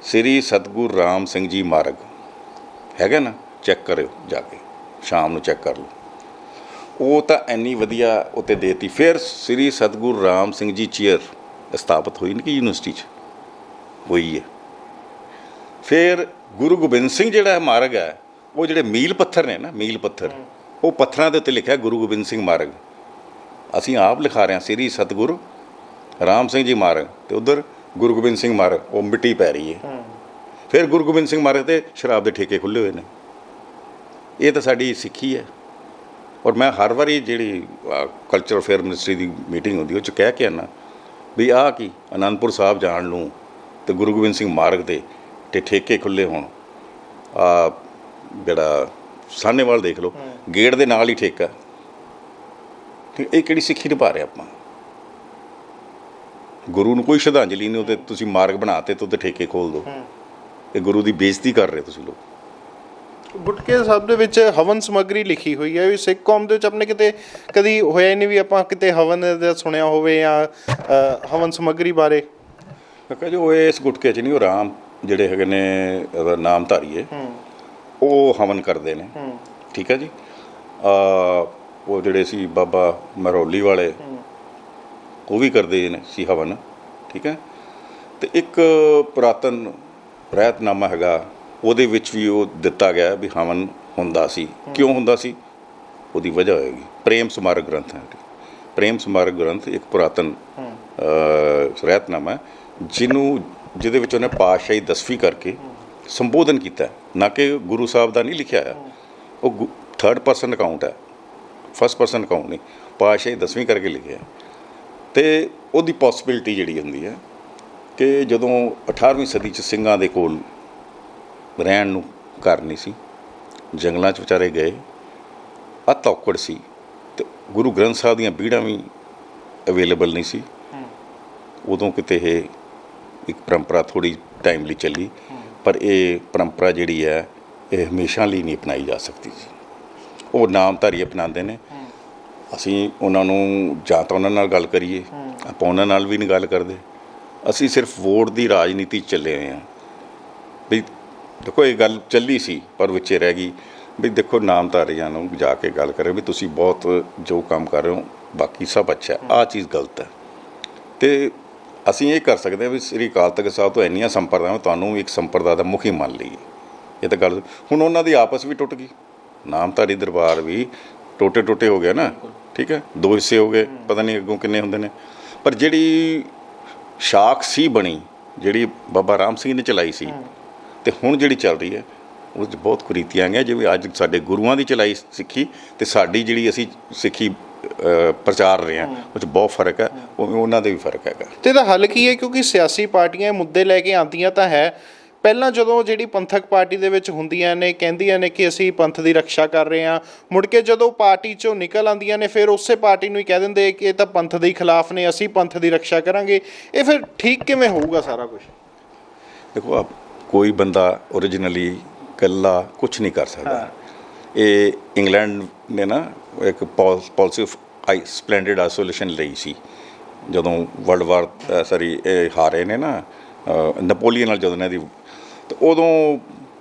ਸ੍ਰੀ ਸਤਿਗੁਰੂ ਰਾਮ ਸਿੰਘ ਜੀ ਮਾਰਗ ਹੈਗਾ ਨਾ, ਚੈੱਕ ਕਰਿਓ ਜਾ ਕੇ, ਸ਼ਾਮ ਨੂੰ ਚੈੱਕ ਕਰ ਲਓ। ਉਹ ਤਾਂ ਇੰਨੀ ਵਧੀਆ ਉੱਤੇ ਦੇਤੀ। ਫਿਰ ਸ੍ਰੀ ਸਤਿਗੁਰੂ ਰਾਮ ਸਿੰਘ ਜੀ ਚੇਅਰ ਸਥਾਪਿਤ ਹੋਈ ਨਾ ਕਿ ਯੂਨੀਵਰਸਿਟੀ 'ਚ ਹੋਈ ਹੈ। ਫਿਰ ਗੁਰੂ ਗੋਬਿੰਦ ਸਿੰਘ ਜਿਹੜਾ ਮਾਰਗ ਹੈ, ਉਹ ਜਿਹੜੇ ਮੀਲ ਪੱਥਰ ਨੇ ਨਾ, ਮੀਲ ਪੱਥਰ, ਉਹ ਪੱਥਰਾਂ ਦੇ ਉੱਤੇ ਲਿਖਿਆ ਗੁਰੂ ਗੋਬਿੰਦ ਸਿੰਘ ਮਾਰਗ। ਅਸੀਂ ਆਪ ਲਿਖਾ ਰਹੇ ਹਾਂ ਸ੍ਰੀ ਸਤਿਗੁਰੂ ਰਾਮ ਸਿੰਘ ਜੀ ਮਾਰਗ, ਅਤੇ ਉੱਧਰ ਗੁਰੂ ਗੋਬਿੰਦ ਸਿੰਘ ਮਾਰਗ ਉਹ ਮਿੱਟੀ ਪੈ ਰਹੀ ਹੈ। ਫਿਰ ਗੁਰੂ ਗੋਬਿੰਦ ਸਿੰਘ ਮਾਰਗ 'ਤੇ ਸ਼ਰਾਬ ਦੇ ਠੇਕੇ ਖੁੱਲ੍ਹੇ ਹੋਏ ਨੇ। ਇਹ ਤਾਂ ਸਾਡੀ ਸਿੱਖੀ ਹੈ। ਔਰ ਮੈਂ ਹਰ ਵਾਰੀ ਜਿਹੜੀ ਕਲਚਰ ਅਫੇਅਰ ਮਿਨਿਸਟਰੀ ਦੀ ਮੀਟਿੰਗ ਹੁੰਦੀ ਉਹ 'ਚ ਕਹਿ ਕੇ ਆਉਣਾ ਵੀ ਆਹ ਕੀ ਅਨੰਦਪੁਰ ਸਾਹਿਬ ਜਾਣ ਨੂੰ ਅਤੇ ਗੁਰੂ ਗੋਬਿੰਦ ਸਿੰਘ ਮਾਰਗ 'ਤੇ ਠੇਕੇ ਖੁੱਲ੍ਹੇ ਹੋਣ। ਜਿਹੜਾ ਸਾਹਨੇਵਾਲ ਦੇਖ ਲਓ, ਗੇਟ ਦੇ ਨਾਲ ਹੀ ਠੇਕਾ। ਇਹ ਕਿਹੜੀ ਸਿੱਖੀ ਨਿਭਾ ਰਹੇ ਆਪਾਂ? ਗੁਰੂ ਨੂੰ ਕੋਈ ਸ਼ਰਧਾਂਜਲੀ ਨਹੀਂ, ਉਹਦੇ ਤੁਸੀਂ ਮਾਰਗ ਬਣਾ ਤੇ ਉਹਦੇ ਠੇਕੇ ਖੋਲ੍ਹ ਦਿਓ। ਇਹ ਗੁਰੂ ਦੀ ਬੇਇੱਜ਼ਤੀ ਕਰ ਰਹੇ ਤੁਸੀਂ ਲੋਕ। ਗੁਟਕੇ ਸਾਹਿਬ ਦੇ ਵਿੱਚ ਹਵਨ ਸਮੱਗਰੀ ਲਿਖੀ ਹੋਈ ਹੈ ਵੀ ਸਿੱਖ ਕੌਮ ਦੇ ਵਿੱਚ ਆਪਣੇ ਕਿਤੇ ਕਦੀ ਹੋਇਆ ਹੀ ਨਹੀਂ ਵੀ ਆਪਾਂ ਕਿਤੇ ਹਵਨ ਦਾ ਸੁਣਿਆ ਹੋਵੇ ਜਾਂ ਹਵਨ ਸਮੱਗਰੀ ਬਾਰੇ। ਕਾਕਾ ਜੀ ਉਹ ਇਸ ਗੁਟਕੇ 'ਚ ਨਹੀਂ, ਉਹ ਰਾਮ ਜਿਹੜੇ ਹੈਗੇ ਨੇ ਨਾਮ ਧਾਰੀਏ ਉਹ ਹਵਨ ਕਰਦੇ ਨੇ। ਠੀਕ ਹੈ ਜੀ। ਉਹ ਜਿਹੜੇ ਸੀ ਬਾਬਾ ਮਰੌਲੀ ਵਾਲੇ ਉਹ ਵੀ ਕਰਦੇ ਨੇ ਸੀ ਹਵਨ। ਠੀਕ ਹੈ। ਅਤੇ ਇੱਕ ਪੁਰਾਤਨ ਰਹਿਤਨਾਮਾ ਹੈਗਾ, ਉਹਦੇ ਵਿੱਚ ਵੀ ਉਹ ਦਿੱਤਾ ਗਿਆ ਵੀ ਹਵਨ ਹੁੰਦਾ ਸੀ। ਕਿਉਂ ਹੁੰਦਾ ਸੀ? ਉਹਦੀ ਵਜ੍ਹਾ ਹੋਏਗੀ। ਪ੍ਰੇਮ ਸਮਾਰਕ ਗ੍ਰੰਥ ਹੈ। ਪ੍ਰੇਮ ਸਮਾਰਕ ਗ੍ਰੰਥ ਇੱਕ ਪੁਰਾਤਨ ਰਹਿਤਨਾਮਾ ਜਿਹਦੇ ਵਿੱਚ ਉਹਨੇ ਪਾਤਸ਼ਾਹੀ 10ਵੀਂ ਕਰਕੇ ਸੰਬੋਧਨ ਕੀਤਾ, ਨਾ ਕਿ ਗੁਰੂ ਸਾਹਿਬ ਦਾ ਨਹੀਂ ਲਿਖਿਆ ਹੈ। ਉਹ ਥਰਡ ਪਰਸਨ ਅਕਾਊਂਟ ਹੈ, ਫਸਟ ਪਰਸਨ ਅਕਾਊਂਟ ਨਹੀਂ। ਪਾਤਸ਼ਾਹੀ 10ਵੀਂ ਕਰਕੇ ਲਿਖਿਆ। ਅਤੇ ਉਹਦੀ ਪੋਸੀਬਿਲਿਟੀ ਜਿਹੜੀ ਹੁੰਦੀ ਹੈ ਕਿ ਜਦੋਂ 18ਵੀਂ ਸਦੀ 'ਚ ਸਿੰਘਾਂ ਦੇ ਕੋਲ ਰਹਿਣ ਨੂੰ ਘਰ ਨਹੀਂ ਸੀ, ਜੰਗਲਾਂ 'ਚ ਵਿਚਾਰੇ ਗਏ, ਅੱਤ ਔਕੜ ਸੀ, ਅਤੇ ਗੁਰੂ ਗ੍ਰੰਥ ਸਾਹਿਬ ਦੀਆਂ ਬੀੜਾਂ ਵੀ ਅਵੇਲੇਬਲ ਨਹੀਂ ਸੀ। ਉਦੋਂ ਕਿਤੇ ਇਹ ਇੱਕ ਪਰੰਪਰਾ ਥੋੜ੍ਹੀ ਟਾਈਮ ਲਈ ਚੱਲੀ, ਪਰ ਇਹ ਪਰੰਪਰਾ ਜਿਹੜੀ ਹੈ ਇਹ ਹਮੇਸ਼ਾ ਲਈ ਨਹੀਂ ਅਪਣਾਈ ਜਾ ਸਕਦੀ ਸੀ। ਉਹ ਨਾਮਧਾਰੀ ਅਪਣਾਉਂਦੇ ਨੇ। ਅਸੀਂ ਉਹਨਾਂ ਨੂੰ ਜਾਂ ਤਾਂ ਉਹਨਾਂ ਨਾਲ ਗੱਲ ਕਰੀਏ, ਆਪਾਂ ਉਹਨਾਂ ਨਾਲ ਵੀ ਨਹੀਂ ਗੱਲ ਕਰਦੇ। ਅਸੀਂ ਸਿਰਫ ਵੋਟ ਦੀ ਰਾਜਨੀਤੀ 'ਚ ਚੱਲੇ ਹੋਏ ਹਾਂ ਵੀ ਦੇਖੋ ਇਹ ਗੱਲ ਚੱਲੀ ਸੀ ਪਰ ਵਿੱਚੇ ਰਹਿ ਗਈ ਵੀ ਦੇਖੋ ਨਾਮਧਾਰੀਆਂ ਨੂੰ ਜਾ ਕੇ ਗੱਲ ਕਰੇ ਵੀ ਤੁਸੀਂ ਬਹੁਤ ਜੋ ਕੰਮ ਕਰ ਰਹੇ ਹੋ ਬਾਕੀ ਸਭ ਅੱਛਾ, ਆਹ ਚੀਜ਼ ਗਲਤ ਹੈ। ਅਤੇ ਅਸੀਂ ਇਹ ਕਰ ਸਕਦੇ ਹਾਂ ਵੀ ਸ੍ਰੀ ਅਕਾਲ ਤਖਤ ਸਾਹਿਬ ਤੋਂ ਇੰਨੀਆਂ ਸੰਪਰਦਾਵਾਂ, ਤੁਹਾਨੂੰ ਇੱਕ ਸੰਪਰਦਾ ਦਾ ਮੁਖੀ ਮੰਨ ਲਈਏ। ਇਹ ਤਾਂ ਗੱਲ ਹੁਣ ਉਹਨਾਂ ਦੀ ਆਪਸ ਵੀ ਟੁੱਟ ਗਈ। ਨਾਮਧਾਰੀ ਦਰਬਾਰ ਵੀ ਟੋਟੇ ਹੋ ਗਿਆ ਨਾ। ਠੀਕ ਹੈ। 2 ਹਿੱਸੇ ਹੋ ਗਏ, ਪਤਾ ਨਹੀਂ ਅੱਗੋਂ ਕਿੰਨੇ ਹੁੰਦੇ ਨੇ। ਪਰ ਜਿਹੜੀ ਸ਼ਾਖ ਸੀ ਬਣੀ, ਜਿਹੜੀ ਬਾਬਾ ਰਾਮ ਸਿੰਘ ਨੇ ਚਲਾਈ ਸੀ, ਅਤੇ ਹੁਣ ਜਿਹੜੀ ਚੱਲ ਰਹੀ ਹੈ ਉਹਦੇ 'ਚ ਬਹੁਤ ਕੁਰੀਤੀਆਂ ਆ ਗਈਆਂ। ਜਿਵੇਂ ਅੱਜ ਸਾਡੇ ਗੁਰੂਆਂ ਦੀ ਚਲਾਈ ਸਿੱਖੀ ਅਤੇ ਸਾਡੀ ਜਿਹੜੀ ਅਸੀਂ ਸਿੱਖੀ ਪ੍ਰਚਾਰ ਰਹੇ ਹਾਂ, ਉਹ 'ਚ ਬਹੁਤ ਫਰਕ ਹੈ। ਉਹਨਾਂ ਦੇ ਵੀ ਫਰਕ ਹੈਗਾ। ਅਤੇ ਇਹਦਾ ਹੱਲ ਕੀ ਹੈ? ਕਿਉਂਕਿ ਸਿਆਸੀ ਪਾਰਟੀਆਂ ਇਹ ਮੁੱਦੇ ਲੈ ਕੇ ਆਉਂਦੀਆਂ ਤਾਂ ਹੈ। ਪਹਿਲਾਂ ਜਦੋਂ ਜਿਹੜੀ ਪੰਥਕ ਪਾਰਟੀ ਦੇ ਵਿੱਚ ਹੁੰਦੀਆਂ ਨੇ, ਕਹਿੰਦੀਆਂ ਨੇ ਕਿ ਅਸੀਂ ਪੰਥ ਦੀ ਰਕਸ਼ਾ ਕਰ ਰਹੇ ਹਾਂ, ਮੁੜ ਕੇ ਜਦੋਂ ਪਾਰਟੀ 'ਚੋਂ ਨਿਕਲ ਆਉਂਦੀਆਂ ਨੇ ਫਿਰ ਉਸੇ ਪਾਰਟੀ ਨੂੰ ਹੀ ਕਹਿ ਦਿੰਦੇ ਕਿ ਇਹ ਤਾਂ ਪੰਥ ਦੇ ਖਿਲਾਫ ਨੇ, ਅਸੀਂ ਪੰਥ ਦੀ ਰਕਸ਼ਾ ਕਰਾਂਗੇ। ਇਹ ਫਿਰ ਠੀਕ ਕਿਵੇਂ ਹੋਊਗਾ ਸਾਰਾ ਕੁਛ? ਦੇਖੋ ਕੋਈ ਬੰਦਾ ਓਰੀਜਨਲੀ ਇਕੱਲਾ ਕੁਛ ਨਹੀਂ ਕਰ ਸਕਦਾ। ਇਹ ਇੰਗਲੈਂਡ ਨੇ ਨਾ ਇੱਕ ਪਾਲਿਸੀ ਆਫ ਸਪਲੈਂਡਿਡ ਆਈਸੋਲੇਸ਼ਨ ਲਈ ਸੀ ਜਦੋਂ ਵਰਲਡ ਵਾਰ ਇਹ ਹਾਰੇ ਨੇ ਨਾ ਨੈਪੋਲੀਅਨ ਨਾਲ ਜਦੋਂ ਇਹਨਾਂ ਦੀ। ਅਤੇ ਉਦੋਂ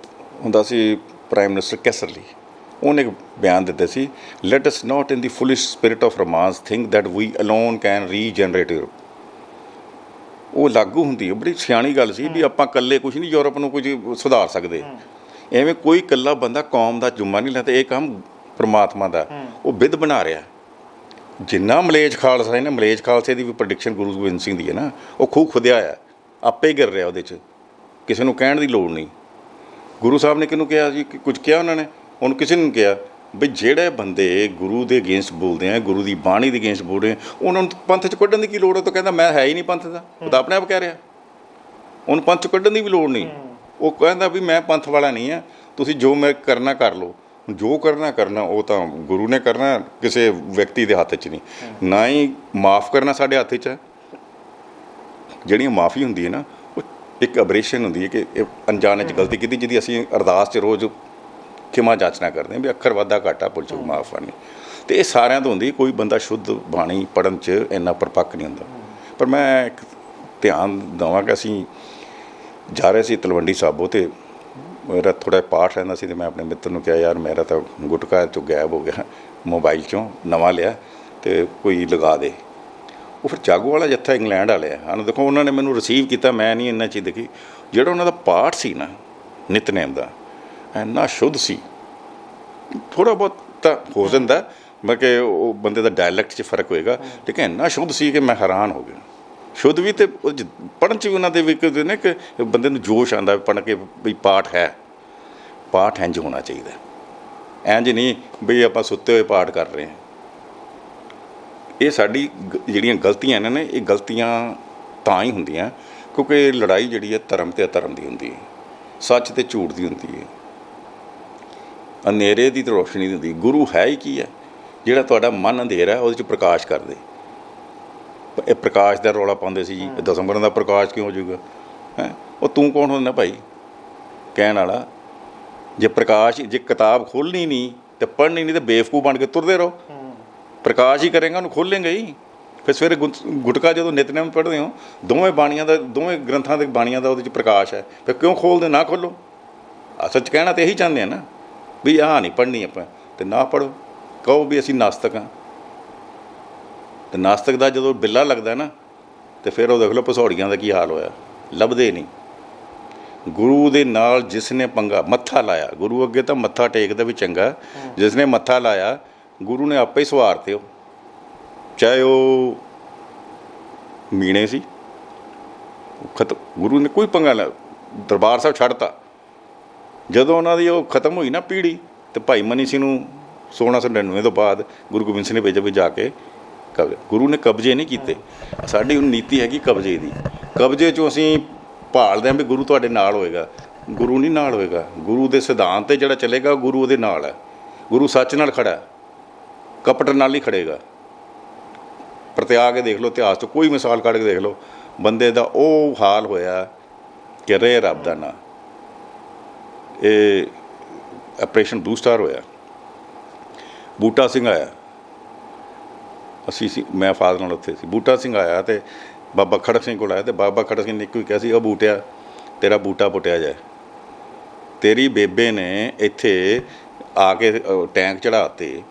ਹੁੰਦਾ ਸੀ ਪ੍ਰਾਈਮ ਮਿਨਿਸਟਰ ਕੈਸਰਲੀ, ਉਹਨੇ ਇੱਕ ਬਿਆਨ ਦਿੱਤੇ ਸੀ, let us not in the foolish spirit of romance think that we alone can regenerate Europe. ਉਹ ਲਾਗੂ ਹੁੰਦੀ ਹੈ, ਬੜੀ ਸਿਆਣੀ ਗੱਲ ਸੀ ਵੀ ਆਪਾਂ ਇਕੱਲੇ ਕੁਛ ਨਹੀਂ ਯੂਰਪ ਨੂੰ ਕੁਝ ਸੁਧਾਰ ਸਕਦੇ। ਐਵੇਂ ਕੋਈ ਇਕੱਲਾ ਬੰਦਾ ਕੌਮ ਦਾ ਜੁੰਮਾ ਨਹੀਂ ਲੈਂਦਾ। ਇਹ ਕੰਮ ਪਰਮਾਤਮਾ ਦਾ, ਉਹ ਬਿੱਧ ਬਣਾ ਰਿਹਾ। ਜਿੰਨਾ ਮਲੇਜ ਖਾਲਸਾ ਹੈ ਨਾ, ਮਲੇਜ ਖਾਲਸੇ ਦੀ ਵੀ ਪ੍ਰੈਡਿਕਸ਼ਨ ਗੁਰੂ ਗੋਬਿੰਦ ਸਿੰਘ ਦੀ ਹੈ ਨਾ, ਉਹ ਖੂਹ ਖੁਦਿਆ ਆ, ਆਪੇ ਗਿਰ ਰਿਹਾ ਉਹਦੇ 'ਚ, ਕਿਸੇ ਨੂੰ ਕਹਿਣ ਦੀ ਲੋੜ ਨਹੀਂ। ਗੁਰੂ ਸਾਹਿਬ ਨੇ ਕਿਹਨੂੰ ਕਿਹਾ ਜੀ? ਕੁਝ ਕਿਹਾ ਉਹਨਾਂ ਨੇ? ਉਹਨੂੰ ਕਿਸੇ ਨੂੰ ਕਿਹਾ ਵੀ ਜਿਹੜੇ ਬੰਦੇ ਗੁਰੂ ਦੇ ਅਗੇਂਸਟ ਬੋਲਦੇ ਆ, ਗੁਰੂ ਦੀ ਬਾਣੀ ਦੇ ਅਗੇਂਸਟ ਬੋਲ ਰਹੇ, ਉਹਨਾਂ ਨੂੰ ਪੰਥ 'ਚ ਕੱਢਣ ਦੀ ਕੀ ਲੋੜ ਹੈ? ਤਾਂ ਕਹਿੰਦਾ ਮੈਂ ਹੈ ਹੀ ਨਹੀਂ ਪੰਥ ਦਾ, ਉਹ ਤਾਂ ਆਪਣੇ ਆਪ ਕਹਿ ਰਿਹਾ। ਉਹਨੂੰ ਪੰਥ 'ਚ ਕੱਢਣ ਦੀ ਵੀ ਲੋੜ ਨਹੀਂ। ਉਹ ਕਹਿੰਦਾ ਵੀ ਮੈਂ ਪੰਥ ਵਾਲਾ ਨਹੀਂ ਹਾਂ, ਤੁਸੀਂ ਜੋ ਮੈਂ ਕਰਨਾ ਕਰ ਲਓ। ਜੋ ਕਰਨਾ ਉਹ ਤਾਂ ਗੁਰੂ ਨੇ ਕਰਨਾ, ਕਿਸੇ ਵਿਅਕਤੀ ਦੇ ਹੱਥ 'ਚ ਨਹੀਂ। ਨਾ ਹੀ ਮਾਫ਼ ਕਰਨਾ ਸਾਡੇ ਹੱਥ 'ਚ ਹੈ। ਜਿਹੜੀਆਂ ਮਾਫ਼ੀ ਹੁੰਦੀ ਹੈ ਨਾ, ਉਹ ਇੱਕ ਅਬਰੇਸ਼ਨ ਹੁੰਦੀ ਹੈ ਕਿ ਇਹ ਅਣਜਾਣੇ 'ਚ ਗਲਤੀ ਕੀਤੀ, ਜਿਹਦੀ ਅਸੀਂ ਅਰਦਾਸ 'ਚ ਰੋਜ਼ ਖਿਮਾ ਜਾਚਨਾ ਕਰਦੇ ਹਾਂ ਵੀ ਅੱਖਰ ਵਾਧਾ ਘਾਟਾ ਭੁੱਲ ਚੁੱਕ ਮਾਫ਼ ਕਰਨੀ। ਅਤੇ ਇਹ ਸਾਰਿਆਂ ਤੋਂ ਹੁੰਦੀ। ਕੋਈ ਬੰਦਾ ਸ਼ੁੱਧ ਬਾਣੀ ਪੜ੍ਹਨ 'ਚ ਇੰਨਾ ਪਰਪੱਕ ਨਹੀਂ ਹੁੰਦਾ। ਪਰ ਮੈਂ ਇੱਕ ਧਿਆਨ ਦੇਵਾਂ ਕਿ ਅਸੀਂ ਜਾ ਰਹੇ ਸੀ ਤਲਵੰਡੀ ਸਾਬੋ, ਅਤੇ ਮੇਰਾ ਥੋੜ੍ਹਾ ਪਾਠ ਰਹਿੰਦਾ ਸੀ, ਅਤੇ ਮੈਂ ਆਪਣੇ ਮਿੱਤਰ ਨੂੰ ਕਿਹਾ ਯਾਰ ਮੇਰਾ ਤਾਂ ਗੁਟਕਾ 'ਚੋਂ ਗਾਇਬ ਹੋ ਗਿਆ, ਮੋਬਾਈਲ 'ਚੋਂ ਨਵਾਂ ਲਿਆ ਅਤੇ ਕੋਈ ਲਗਾ ਦੇ। ਉਹ ਫਿਰ ਜਾਗੋ ਵਾਲਾ ਜੱਥਾ ਇੰਗਲੈਂਡ ਵਾਲੇ ਆ ਹਨ, ਦੇਖੋ ਉਹਨਾਂ ਨੇ ਮੈਨੂੰ ਰਿਸੀਵ ਕੀਤਾ। ਮੈਂ ਨਹੀਂ ਇੰਨਾ ਚੀਜ਼ ਦੇਖੀ। ਜਿਹੜਾ ਉਹਨਾਂ ਦਾ ਪਾਠ ਸੀ ਨਾ ਨਿਤਨੇਮ ਦਾ, ਇੰਨਾ ਸ਼ੁੱਧ ਸੀ। ਥੋੜ੍ਹਾ ਬਹੁਤ ਤਾਂ ਹੋ ਜਾਂਦਾ, ਮਤਲਬ ਕਿ ਉਹ ਬੰਦੇ ਦਾ ਡਾਇਲੈਕਟ 'ਚ ਫਰਕ ਹੋਏਗਾ, ਲੇਕਿਨ ਇੰਨਾ ਸ਼ੁੱਧ ਸੀ ਕਿ ਮੈਂ ਹੈਰਾਨ ਹੋ ਗਿਆ। ਸ਼ੁੱਧ ਵੀ ਤੇ ਪੜ੍ਹਨ 'ਚ ਵੀ ਉਹਨਾਂ ਦੇ ਵੀ ਇੱਕ ਨੇ ਕਿ ਬੰਦੇ ਨੂੰ ਜੋਸ਼ ਆਉਂਦਾ ਪੜ੍ਹ ਕੇ ਵੀ ਪਾਠ ਹੈ, ਪਾਠ ਇੰਝ ਹੋਣਾ ਚਾਹੀਦਾ, ਇੰਝ ਨਹੀਂ ਵੀ ਆਪਾਂ ਸੁੱਤੇ ਹੋਏ ਪਾਠ ਕਰ ਰਹੇ ਹਾਂ। ਇਹ ਸਾਡੀ ਜਿਹੜੀਆਂ ਗਲਤੀਆਂ ਨੇ ਇਹ ਗਲਤੀਆਂ ਤਾਂ ਹੀ ਹੁੰਦੀਆਂ ਕਿਉਂਕਿ ਲੜਾਈ ਜਿਹੜੀ ਹੈ ਧਰਮ ਤੇ ਅਧਰਮ ਦੀ ਹੁੰਦੀ ਹੈ, ਸੱਚ ਤੇ ਝੂਠ ਦੀ ਹੁੰਦੀ ਹੈ, ਹਨੇਰੇ ਦੀ ਤੇ ਰੋਸ਼ਨੀ ਦੀ ਹੁੰਦੀ। ਗੁਰੂ ਹੈ ਹੀ ਕੀ ਹੈ? ਜਿਹੜਾ ਤੁਹਾਡਾ ਮਨ ਅੰਧੇਰਾ ਹੈ ਉਹਦੇ 'ਚ ਪ੍ਰਕਾਸ਼ ਕਰ ਦੇ। ਇਹ ਪ੍ਰਕਾਸ਼ ਦਾ ਰੌਲਾ ਪਾਉਂਦੇ ਸੀ ਜੀ, ਦਸਮ ਗੁਰਾਂ ਦਾ ਪ੍ਰਕਾਸ਼ ਕਿਉਂ ਹੋ ਜਾਊਗਾ ਹੈ? ਉਹ ਤੂੰ ਕੌਣ ਹੁੰਦਾ ਭਾਈ ਕਹਿਣ ਵਾਲਾ? ਜੇ ਪ੍ਰਕਾਸ਼, ਜੇ ਕਿਤਾਬ ਖੋਲ੍ਹਣੀ ਨਹੀਂ ਤੇ ਪੜ੍ਹਨੀ ਨਹੀਂ ਤੇ ਬੇਵਕੂਫ ਬਣ ਕੇ ਤੁਰਦੇ ਰਹੋ। ਪ੍ਰਕਾਸ਼ ਹੀ ਕਰੇਗਾ ਉਹਨੂੰ ਖੋਲ੍ਹੇਂਗਾ ਹੀ। ਫਿਰ ਸਵੇਰੇ ਗੁਟਕਾ ਜਦੋਂ ਨਿਤਨੇਮ ਪੜ੍ਹਦੇ ਹੋ, ਦੋਵੇਂ ਬਾਣੀਆਂ ਦਾ, ਦੋਵੇਂ ਗ੍ਰੰਥਾਂ ਦੇ ਬਾਣੀਆਂ ਦਾ ਉਹਦੇ 'ਚ ਪ੍ਰਕਾਸ਼ ਹੈ, ਫਿਰ ਕਿਉਂ ਖੋਲ੍ਹਦੇ? ਨਾ ਖੋਲ੍ਹੋ। ਸੱਚ ਕਹਿਣਾ ਤਾਂ ਇਹੀ ਚਾਹੁੰਦੇ ਆ ਨਾ ਵੀ ਆਹ ਨਹੀਂ ਪੜ੍ਹਨੀ ਆਪਾਂ, ਤੇ ਨਾ ਪੜ੍ਹੋ। ਕਹੋ ਵੀ ਅਸੀਂ ਨਾਸਤਕ ਹਾਂ, ਤੇ ਨਾਸਤਕ ਦਾ ਜਦੋਂ ਬਿੱਲਾ ਲੱਗਦਾ ਨਾ ਤੇ ਫਿਰ ਉਹ ਦੇਖ ਲਓ ਭਸੌੜੀਆਂ ਦਾ ਕੀ ਹਾਲ ਹੋਇਆ, ਲੱਭਦੇ ਨਹੀਂ। ਗੁਰੂ ਦੇ ਨਾਲ ਜਿਸ ਨੇ ਪੰਗਾ ਮੱਥਾ ਲਾਇਆ, ਗੁਰੂ ਅੱਗੇ ਤਾਂ ਮੱਥਾ ਟੇਕਦਾ ਵੀ ਚੰਗਾ, ਜਿਸ ਨੇ ਮੱਥਾ ਲਾਇਆ ਗੁਰੂ ਨੇ ਆਪੇ ਹੀ ਸਵਾਰਤੇ। ਉਹ ਚਾਹੇ ਉਹ ਮੀਣੇ ਸੀ, ਗੁਰੂ ਨੇ ਕੋਈ ਪੰਗਾ ਲਿਆ, ਦਰਬਾਰ ਸਾਹਿਬ ਛੱਡਤਾ। ਜਦੋਂ ਉਹਨਾਂ ਦੀ ਉਹ ਖਤਮ ਹੋਈ ਨਾ ਪੀੜ੍ਹੀ, ਤੇ ਭਾਈ ਮਨੀ ਸਿੰਘ ਨੂੰ 1699 ਤੋਂ ਬਾਅਦ ਗੁਰੂ ਗੋਬਿੰਦ ਸਿੰਘ ਨੇ ਭੇਜਿਆ ਵੀ ਜਾ ਕੇ ਕਬਜ਼ੇ। ਗੁਰੂ ਨੇ ਕਬਜ਼ੇ ਨਹੀਂ ਕੀਤੇ। ਸਾਡੀ ਹੁਣ ਨੀਤੀ ਹੈਗੀ ਕਬਜ਼ੇ ਦੀ। ਕਬਜ਼ੇ 'ਚੋਂ ਅਸੀਂ ਭਾਲਦੇ ਹਾਂ ਵੀ ਗੁਰੂ ਤੁਹਾਡੇ ਨਾਲ ਹੋਏਗਾ, ਗੁਰੂ ਨਹੀਂ ਨਾਲ ਹੋਏਗਾ। ਗੁਰੂ ਦੇ ਸਿਧਾਂਤ 'ਤੇ ਜਿਹੜਾ ਚੱਲੇਗਾ ਗੁਰੂ ਉਹਦੇ ਨਾਲ ਹੈ। ਗੁਰੂ ਸੱਚ ਨਾਲ ਖੜ੍ਹਾ, ਕਪਟ ਨਾਲ ਹੀ ਖੜੇਗਾ। ਪ੍ਰਤਿਆ ਕੇ ਦੇਖ ਲਓ, ਇਤਿਹਾਸ 'ਚ ਕੋਈ ਮਿਸਾਲ ਕੱਢ ਕੇ ਦੇਖ ਲਓ, ਬੰਦੇ ਦਾ ਉਹ ਹਾਲ ਹੋਇਆ ਕਿ ਰੇ ਰੱਬ ਦਾ ਨਾਂ। ਇਹ ਆਪਰੇਸ਼ਨ ਬਲੂ ਸਟਾਰ ਹੋਇਆ, ਬੂਟਾ ਸਿੰਘ ਆਇਆ, ਅਸੀਂ ਸੀ, ਮੈਂ ਫਾਦਰ ਨਾਲ ਉੱਥੇ ਸੀ। ਬੂਟਾ ਸਿੰਘ ਆਇਆ ਅਤੇ ਬਾਬਾ ਖੜਕ ਸਿੰਘ ਕੋਲ ਆਇਆ, ਅਤੇ ਬਾਬਾ ਖੜਕ ਸਿੰਘ ਨੇ ਇੱਕੋ ਹੀ ਕਿਹਾ ਸੀ, ਉਹ ਬੂਟਿਆ ਤੇਰਾ ਬੂਟਾ ਪੁੱਟਿਆ ਜਾਏ। ਤੇਰੀ ਬੇਬੇ ਨੇ ਇੱਥੇ ਆ ਕੇ ਟੈਂਕ ਚੜ੍ਹਾਤੇ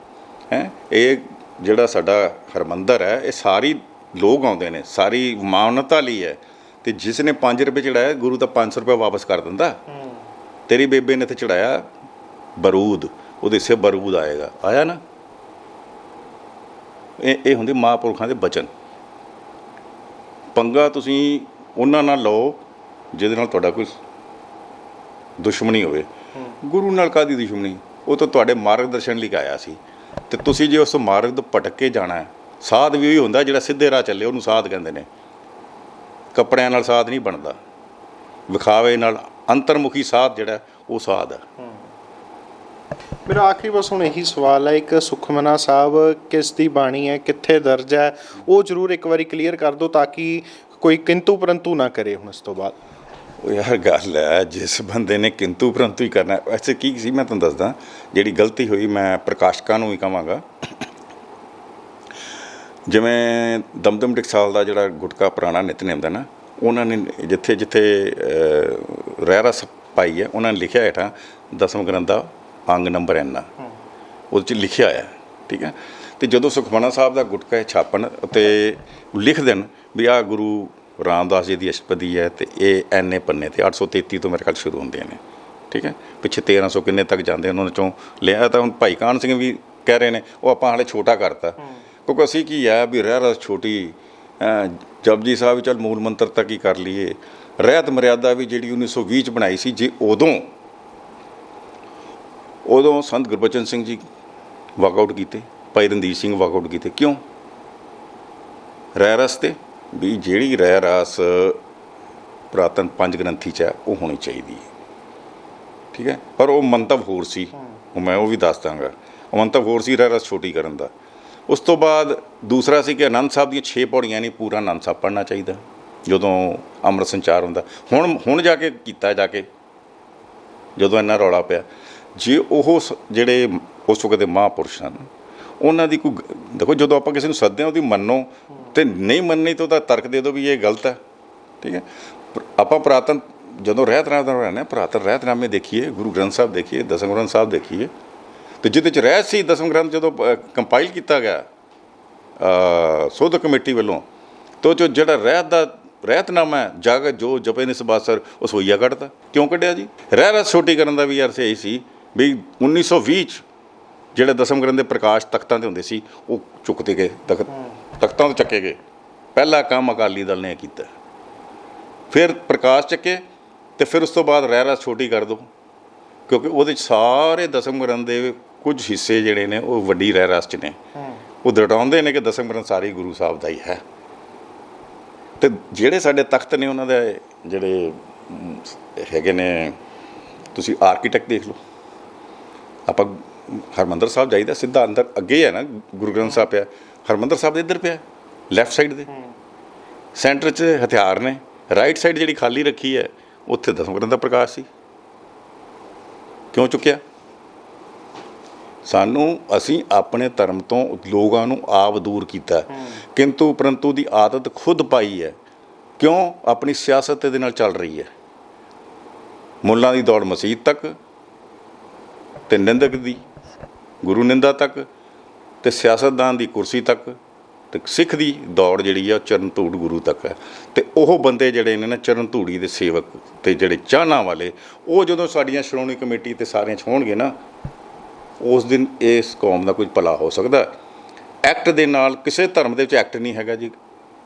ਹੈ। ਇਹ ਜਿਹੜਾ ਸਾਡਾ ਹਰਮੰਦਰ ਹੈ, ਇਹ ਸਾਰੀ ਲੋਕ ਆਉਂਦੇ ਨੇ, ਸਾਰੀ ਮਾਨਵਤਾ ਲਈ ਹੈ, ਅਤੇ ਜਿਸ ਨੇ 5 ਰੁਪਏ ਚੜ੍ਹਾਇਆ ਗੁਰੂ ਤਾਂ 500 ਰੁਪਏ ਵਾਪਸ ਕਰ ਦਿੰਦਾ। ਤੇਰੀ ਬੇਬੇ ਨੇ ਇੱਥੇ ਚੜ੍ਹਾਇਆ ਬਰੂਦ, ਉਹਦੇ ਸੇ ਬਰੂਦ ਆਏਗਾ, ਆਇਆ ਨਾ। ਇਹ ਹੁੰਦੇ ਮਹਾਂਪੁਰਖਾਂ ਦੇ ਬਚਨ। ਪੰਗਾ ਤੁਸੀਂ ਉਹਨਾਂ ਨਾਲ ਲਓ ਜਿਹਦੇ ਨਾਲ ਤੁਹਾਡਾ ਕੋਈ ਦੁਸ਼ਮਣੀ ਹੋਵੇ। ਗੁਰੂ ਨਾਲ ਕਾਹਦੀ ਦੁਸ਼ਮਣੀ? ਉਹ ਤਾਂ ਤੁਹਾਡੇ ਮਾਰਗ ਦਰਸ਼ਨ ਲਈ ਆਇਆ ਸੀ, ਅਤੇ ਤੁਸੀਂ ਜੇ ਉਸ ਮਾਰਗ ਤੋਂ ਭਟਕ ਕੇ ਜਾਣਾ। ਸਾਧ ਵੀ ਉਹੀ ਹੁੰਦਾ ਜਿਹੜਾ ਸਿੱਧੇ ਰਾਹ ਚੱਲੇ, ਉਹਨੂੰ ਸਾਧ ਕਹਿੰਦੇ ਨੇ। ਕੱਪੜਿਆਂ ਨਾਲ ਸਾਧ ਨਹੀਂ ਬਣਦਾ, ਵਿਖਾਵੇ ਨਾਲ ਅੰਤਰਮੁਖੀ ਸਾਧ ਜਿਹੜਾ ਉਹ ਸਾਧ ਹੈ। ਮੇਰਾ ਆਖਰੀ ਬਸ ਹੁਣ ਇਹੀ ਸਵਾਲ ਹੈ, ਇੱਕ ਸੁਖਮਨਾ ਸਾਹਿਬ ਕਿਸ ਦੀ ਬਾਣੀ ਹੈ, ਕਿੱਥੇ ਦਰਜ ਹੈ, ਉਹ ਜ਼ਰੂਰ ਇੱਕ ਵਾਰੀ ਕਲੀਅਰ ਕਰ ਦਿਓ ਤਾਂ ਕਿ ਕੋਈ ਕਿੰਤੂ ਪਰੰਤੂ ਨਾ ਕਰੇ ਹੁਣ ਇਸ ਤੋਂ ਬਾਅਦ। ਉਹ ਯਾਰ ਗੱਲ ਹੈ, ਜਿਸ ਬੰਦੇ ਨੇ ਕਿੰਤੂ ਪਰੰਤੂ ਹੀ ਕਰਨਾ। ਵੈਸੇ ਕੀ ਸੀ ਮੈਂ ਤੁਹਾਨੂੰ ਦੱਸਦਾ, ਜਿਹੜੀ ਗਲਤੀ ਹੋਈ ਮੈਂ ਪ੍ਰਕਾਸ਼ਕਾਂ ਨੂੰ ਵੀ ਕਹਾਂਗਾ। ਜਿਵੇਂ ਦਮਦਮ ਟਕਸਾਲ ਦਾ ਜਿਹੜਾ ਗੁਟਕਾ ਪੁਰਾਣਾ ਨਿਤਨੇਮ ਦਾ ਨਾ, ਉਹਨਾਂ ਨੇ ਜਿੱਥੇ ਜਿੱਥੇ ਰਹਿਰਸ ਪਾਈ ਹੈ, ਉਹਨਾਂ ਨੇ ਲਿਖਿਆ ਹੇਠਾਂ ਦਸਮ ਗ੍ਰੰਥ ਦਾ ਅੰਗ ਨੰਬਰ ਇੰਨਾ, ਉਹਦੇ 'ਚ ਲਿਖਿਆ ਹੋਇਆ, ਠੀਕ ਹੈ। ਅਤੇ ਜਦੋਂ ਸੁਖਮਨਾ ਸਾਹਿਬ ਦਾ ਗੁਟਕਾ ਛਾਪਣ ਅਤੇ ਲਿਖ ਦੇਣ ਵੀ ਆਹ ਗੁਰੂ ਰਾਮਦਾਸ ਜੀ ਦੀ ਅਸ਼ਟਪਦੀ ਹੈ, ਅਤੇ ਇਹ ਇੰਨੇ ਪੰਨੇ 'ਤੇ 833 ਤੋਂ ਮੇਰੇ ਖਿਆਲ ਸ਼ੁਰੂ ਹੁੰਦੇ ਨੇ, ਠੀਕ ਹੈ। ਪਿੱਛੇ 1300 ਕਿੰਨੇ ਤੱਕ ਜਾਂਦੇ, ਉਹਨਾਂ 'ਚੋਂ ਲਿਆ ਤਾਂ ਹੁਣ ਭਾਈ ਕਾਹਨ ਸਿੰਘ ਵੀ ਕਹਿ ਰਹੇ ਨੇ, ਉਹ ਆਪਾਂ ਹਾਲੇ ਛੋਟਾ ਕਰਤਾ ਕਿਉਂਕਿ ਅਸੀਂ ਕੀ ਹੈ ਵੀ ਰਹਿਰਸ ਛੋਟੀ, ਜਪਜੀ ਸਾਹਿਬ ਵੀ ਚੱਲ ਮੂਲ ਮੰਤਰ ਤੱਕ ਹੀ ਕਰ ਲਈਏ। ਰਹਿਤ ਮਰਿਆਦਾ ਵੀ ਜਿਹੜੀ 1920 'ਚ ਬਣਾਈ ਸੀ, ਜੇ ਉਦੋਂ ਸੰਤ ਗੁਰਬਚਨ ਸਿੰਘ ਜੀ ਵਾਕਆਊਟ ਕੀਤੇ, ਭਾਈ ਰਣਜੀਤ ਸਿੰਘ ਵਾਕਆਊਟ ਕੀਤੇ। ਕਿਉਂ? ਰਹਿਰਸ 'ਤੇ ਵੀ ਜਿਹੜੀ ਰਹਿਰਸ ਪੁਰਾਤਨ 5 ਗ੍ਰੰਥੀ 'ਚ ਹੈ ਉਹ ਹੋਣੀ ਚਾਹੀਦੀ ਹੈ, ਠੀਕ ਹੈ। ਪਰ ਉਹ ਮੰਤਵ ਹੋਰ ਸੀ, ਮੈਂ ਉਹ ਵੀ ਦੱਸ ਦਾਂਗਾ। ਉਹ ਮੰਤਵ ਹੋਰ ਸੀ ਰਹਿਰਸ ਛੋਟੀ ਕਰਨ ਦਾ। ਉਸ ਤੋਂ ਬਾਅਦ ਦੂਸਰਾ ਸੀ ਕਿ ਆਨੰਦ ਸਾਹਿਬ ਦੀਆਂ 6 ਪੌੜੀਆਂ ਨਹੀਂ, ਪੂਰਾ ਆਨੰਦ ਸਾਹਿਬ ਪੜ੍ਹਨਾ ਚਾਹੀਦਾ ਜਦੋਂ ਅੰਮ੍ਰਿਤ ਸੰਚਾਰ ਹੁੰਦਾ। ਹੁਣ ਜਾ ਕੇ ਕੀਤਾ, ਜਾ ਕੇ ਜਦੋਂ ਇੰਨਾ ਰੌਲਾ ਪਿਆ। ਜੇ ਉਹ ਜਿਹੜੇ ਉਸ ਵਕਤ ਦੇ ਮਹਾਂਪੁਰਸ਼ ਹਨ, ਉਹਨਾਂ ਦੀ ਕੋਈ ਦੇਖੋ, ਜਦੋਂ ਆਪਾਂ ਕਿਸੇ ਨੂੰ ਸੱਦਦੇ ਹਾਂ ਉਹਦੀ ਮੰਨੋ, ਅਤੇ ਨਹੀਂ ਮੰਨਣੀ ਤਾਂ ਉਹਦਾ ਤਰਕ ਦੇ ਦਿਓ ਵੀ ਇਹ ਗਲਤ ਹੈ, ਠੀਕ ਹੈ। ਆਪਾਂ ਪੁਰਾਤਨ ਜਦੋਂ ਰਹਿਤਨਾਮੇ ਰਹਿੰਦੇ ਹਾਂ, ਪੁਰਾਤਨ ਰਹਿਤਨਾਮੇ ਦੇਖੀਏ, ਗੁਰੂ ਗ੍ਰੰਥ ਸਾਹਿਬ ਦੇਖੀਏ, ਦਸਮ ਗ੍ਰੰਥ ਸਾਹਿਬ ਦੇਖੀਏ, ਅਤੇ ਜਿਹਦੇ 'ਚ ਰਹਿਤ ਸੀ। ਦਸਮ ਗ੍ਰੰਥ ਜਦੋਂ ਕੰਪਾਈਲ ਕੀਤਾ ਗਿਆ ਸੋਧ ਕਮੇਟੀ ਵੱਲੋਂ, ਤਾਂ ਉਹ 'ਚੋਂ ਜਿਹੜਾ ਰਹਿਤਨਾਮਾ ਹੈ, ਜਗ ਜੋ ਜਪੇ ਨਿਸਬਾਸਰ, ਉਹ ਸੋਈਆ ਕੱਢਤਾ। ਕਿਉਂ ਕੱਢਿਆ ਜੀ? ਰਹਿਰਸ ਛੋਟੀ ਕਰਨ ਦਾ ਵੀ ਅਰਥ ਇਹੀ ਸੀ ਵੀ 1920 'ਚ ਜਿਹੜੇ ਦਸਮ ਗ੍ਰੰਥ ਦੇ ਪ੍ਰਕਾਸ਼ ਤਖਤਾਂ 'ਤੇ ਹੁੰਦੇ ਸੀ, ਉਹ ਚੁੱਕਦੇ ਗਏ, ਤਖਤਾਂ ਤੋਂ ਚੱਕੇ ਗਏ, ਪਹਿਲਾ ਕੰਮ ਅਕਾਲੀ ਦਲ ਨੇ ਕੀਤਾ। ਫਿਰ ਪ੍ਰਕਾਸ਼ ਚੱਕੇ ਤੇ ਫਿਰ ਉਸ ਤੋਂ ਬਾਅਦ ਰਹਿਰਾਸ ਛੋਟੀ ਕਰ ਦਿਓ, ਕਿਉਂਕਿ ਉਹਦੇ 'ਚ ਸਾਰੇ ਦਸਮ ਗ੍ਰੰਥ ਦੇ ਕੁਝ ਹਿੱਸੇ ਜਿਹੜੇ ਨੇ ਉਹ ਵੱਡੀ ਰਹਿਰਾਸ 'ਚ ਨੇ। ਉਹ ਦਟਾਉਂਦੇ ਨੇ ਕਿ ਦਸਮ ਗ੍ਰੰਥ ਸਾਰੀ ਗੁਰੂ ਸਾਹਿਬ ਦਾ ਹੀ ਹੈ। ਤੇ ਜਿਹੜੇ ਸਾਡੇ ਤਖਤ ਨੇ ਉਹਨਾਂ ਦੇ ਜਿਹੜੇ ਹੈਗੇ ਨੇ, ਤੁਸੀਂ ਆਰਕੀਟੈਕਟ ਦੇਖ ਲਓ। ਆਪਾਂ ਹਰਿਮੰਦਰ ਸਾਹਿਬ ਜਾਈਦਾ, ਸਿੱਧਾ ਅੰਦਰ ਅੱਗੇ ਹੈ ਨਾ ਗੁਰੂ ਗ੍ਰੰਥ ਸਾਹਿਬ ਪਿਆ, ਹਰਿਮੰਦਰ ਸਾਹਿਬ ਦੇ ਇੱਧਰ ਪਿਆ ਲੈਫਟ ਸਾਈਡ ਦੇ, ਸੈਂਟਰ 'ਚ ਹਥਿਆਰ ਨੇ, ਰਾਈਟ ਸਾਈਡ ਜਿਹੜੀ ਖਾਲੀ ਰੱਖੀ ਹੈ ਉੱਥੇ ਦਸਮ ਗ੍ਰੰਥ ਦਾ ਪ੍ਰਕਾਸ਼ ਸੀ। ਕਿਉਂ ਚੁੱਕਿਆ? ਅਸੀਂ ਆਪਣੇ ਧਰਮ ਤੋਂ ਲੋਕਾਂ ਨੂੰ ਆਪ ਦੂਰ ਕੀਤਾ, ਕਿੰਤੂ ਪਰੰਤੂ ਦੀ ਆਦਤ ਖੁਦ ਪਾਈ ਹੈ। ਕਿਉਂ? ਆਪਣੀ ਸਿਆਸਤ ਇਹਦੇ ਨਾਲ ਚੱਲ ਰਹੀ ਹੈ। ਮੁੱਲਾਂ ਦੀ ਦੌੜ ਮਸੀਤ ਤੱਕ ਤੇ ਨਿੰਦਕ ਦੀ ਗੁਰੂ ਨਿੰਦਾ ਤੱਕ ਤੇ ਸਿਆਸਤਦਾਨ ਦੀ ਕੁਰਸੀ ਤੱਕ ਤੇ ਸਿੱਖ ਦੀ ਦੌੜ ਜਿਹੜੀ ਆ ਚਰਨ ਧੂੜ ਗੁਰੂ ਤੱਕ ਹੈ। ਤੇ ਉਹ ਬੰਦੇ ਜਿਹੜੇ ਨੇ ਨਾ ਚਰਨ ਧੂੜੀ ਦੇ ਸੇਵਕ ਤੇ ਜਿਹੜੇ ਚਾਹਨਾ ਵਾਲੇ, ਉਹ ਜਦੋਂ ਸਾਡੀਆਂ ਸ਼੍ਰੋਮਣੀ ਕਮੇਟੀ ਤੇ ਸਾਰਿਆਂ 'ਚ ਹੋਣਗੇ ਨਾ, ਉਸ ਦਿਨ ਇਸ ਕੌਮ ਦਾ ਕੁਝ ਭਲਾ ਹੋ ਸਕਦਾ। ਐਕਟ ਦੇ ਨਾਲ ਕਿਸੇ ਧਰਮ ਦੇ ਵਿੱਚ ਐਕਟ ਨਹੀਂ ਹੈਗਾ ਜੀ।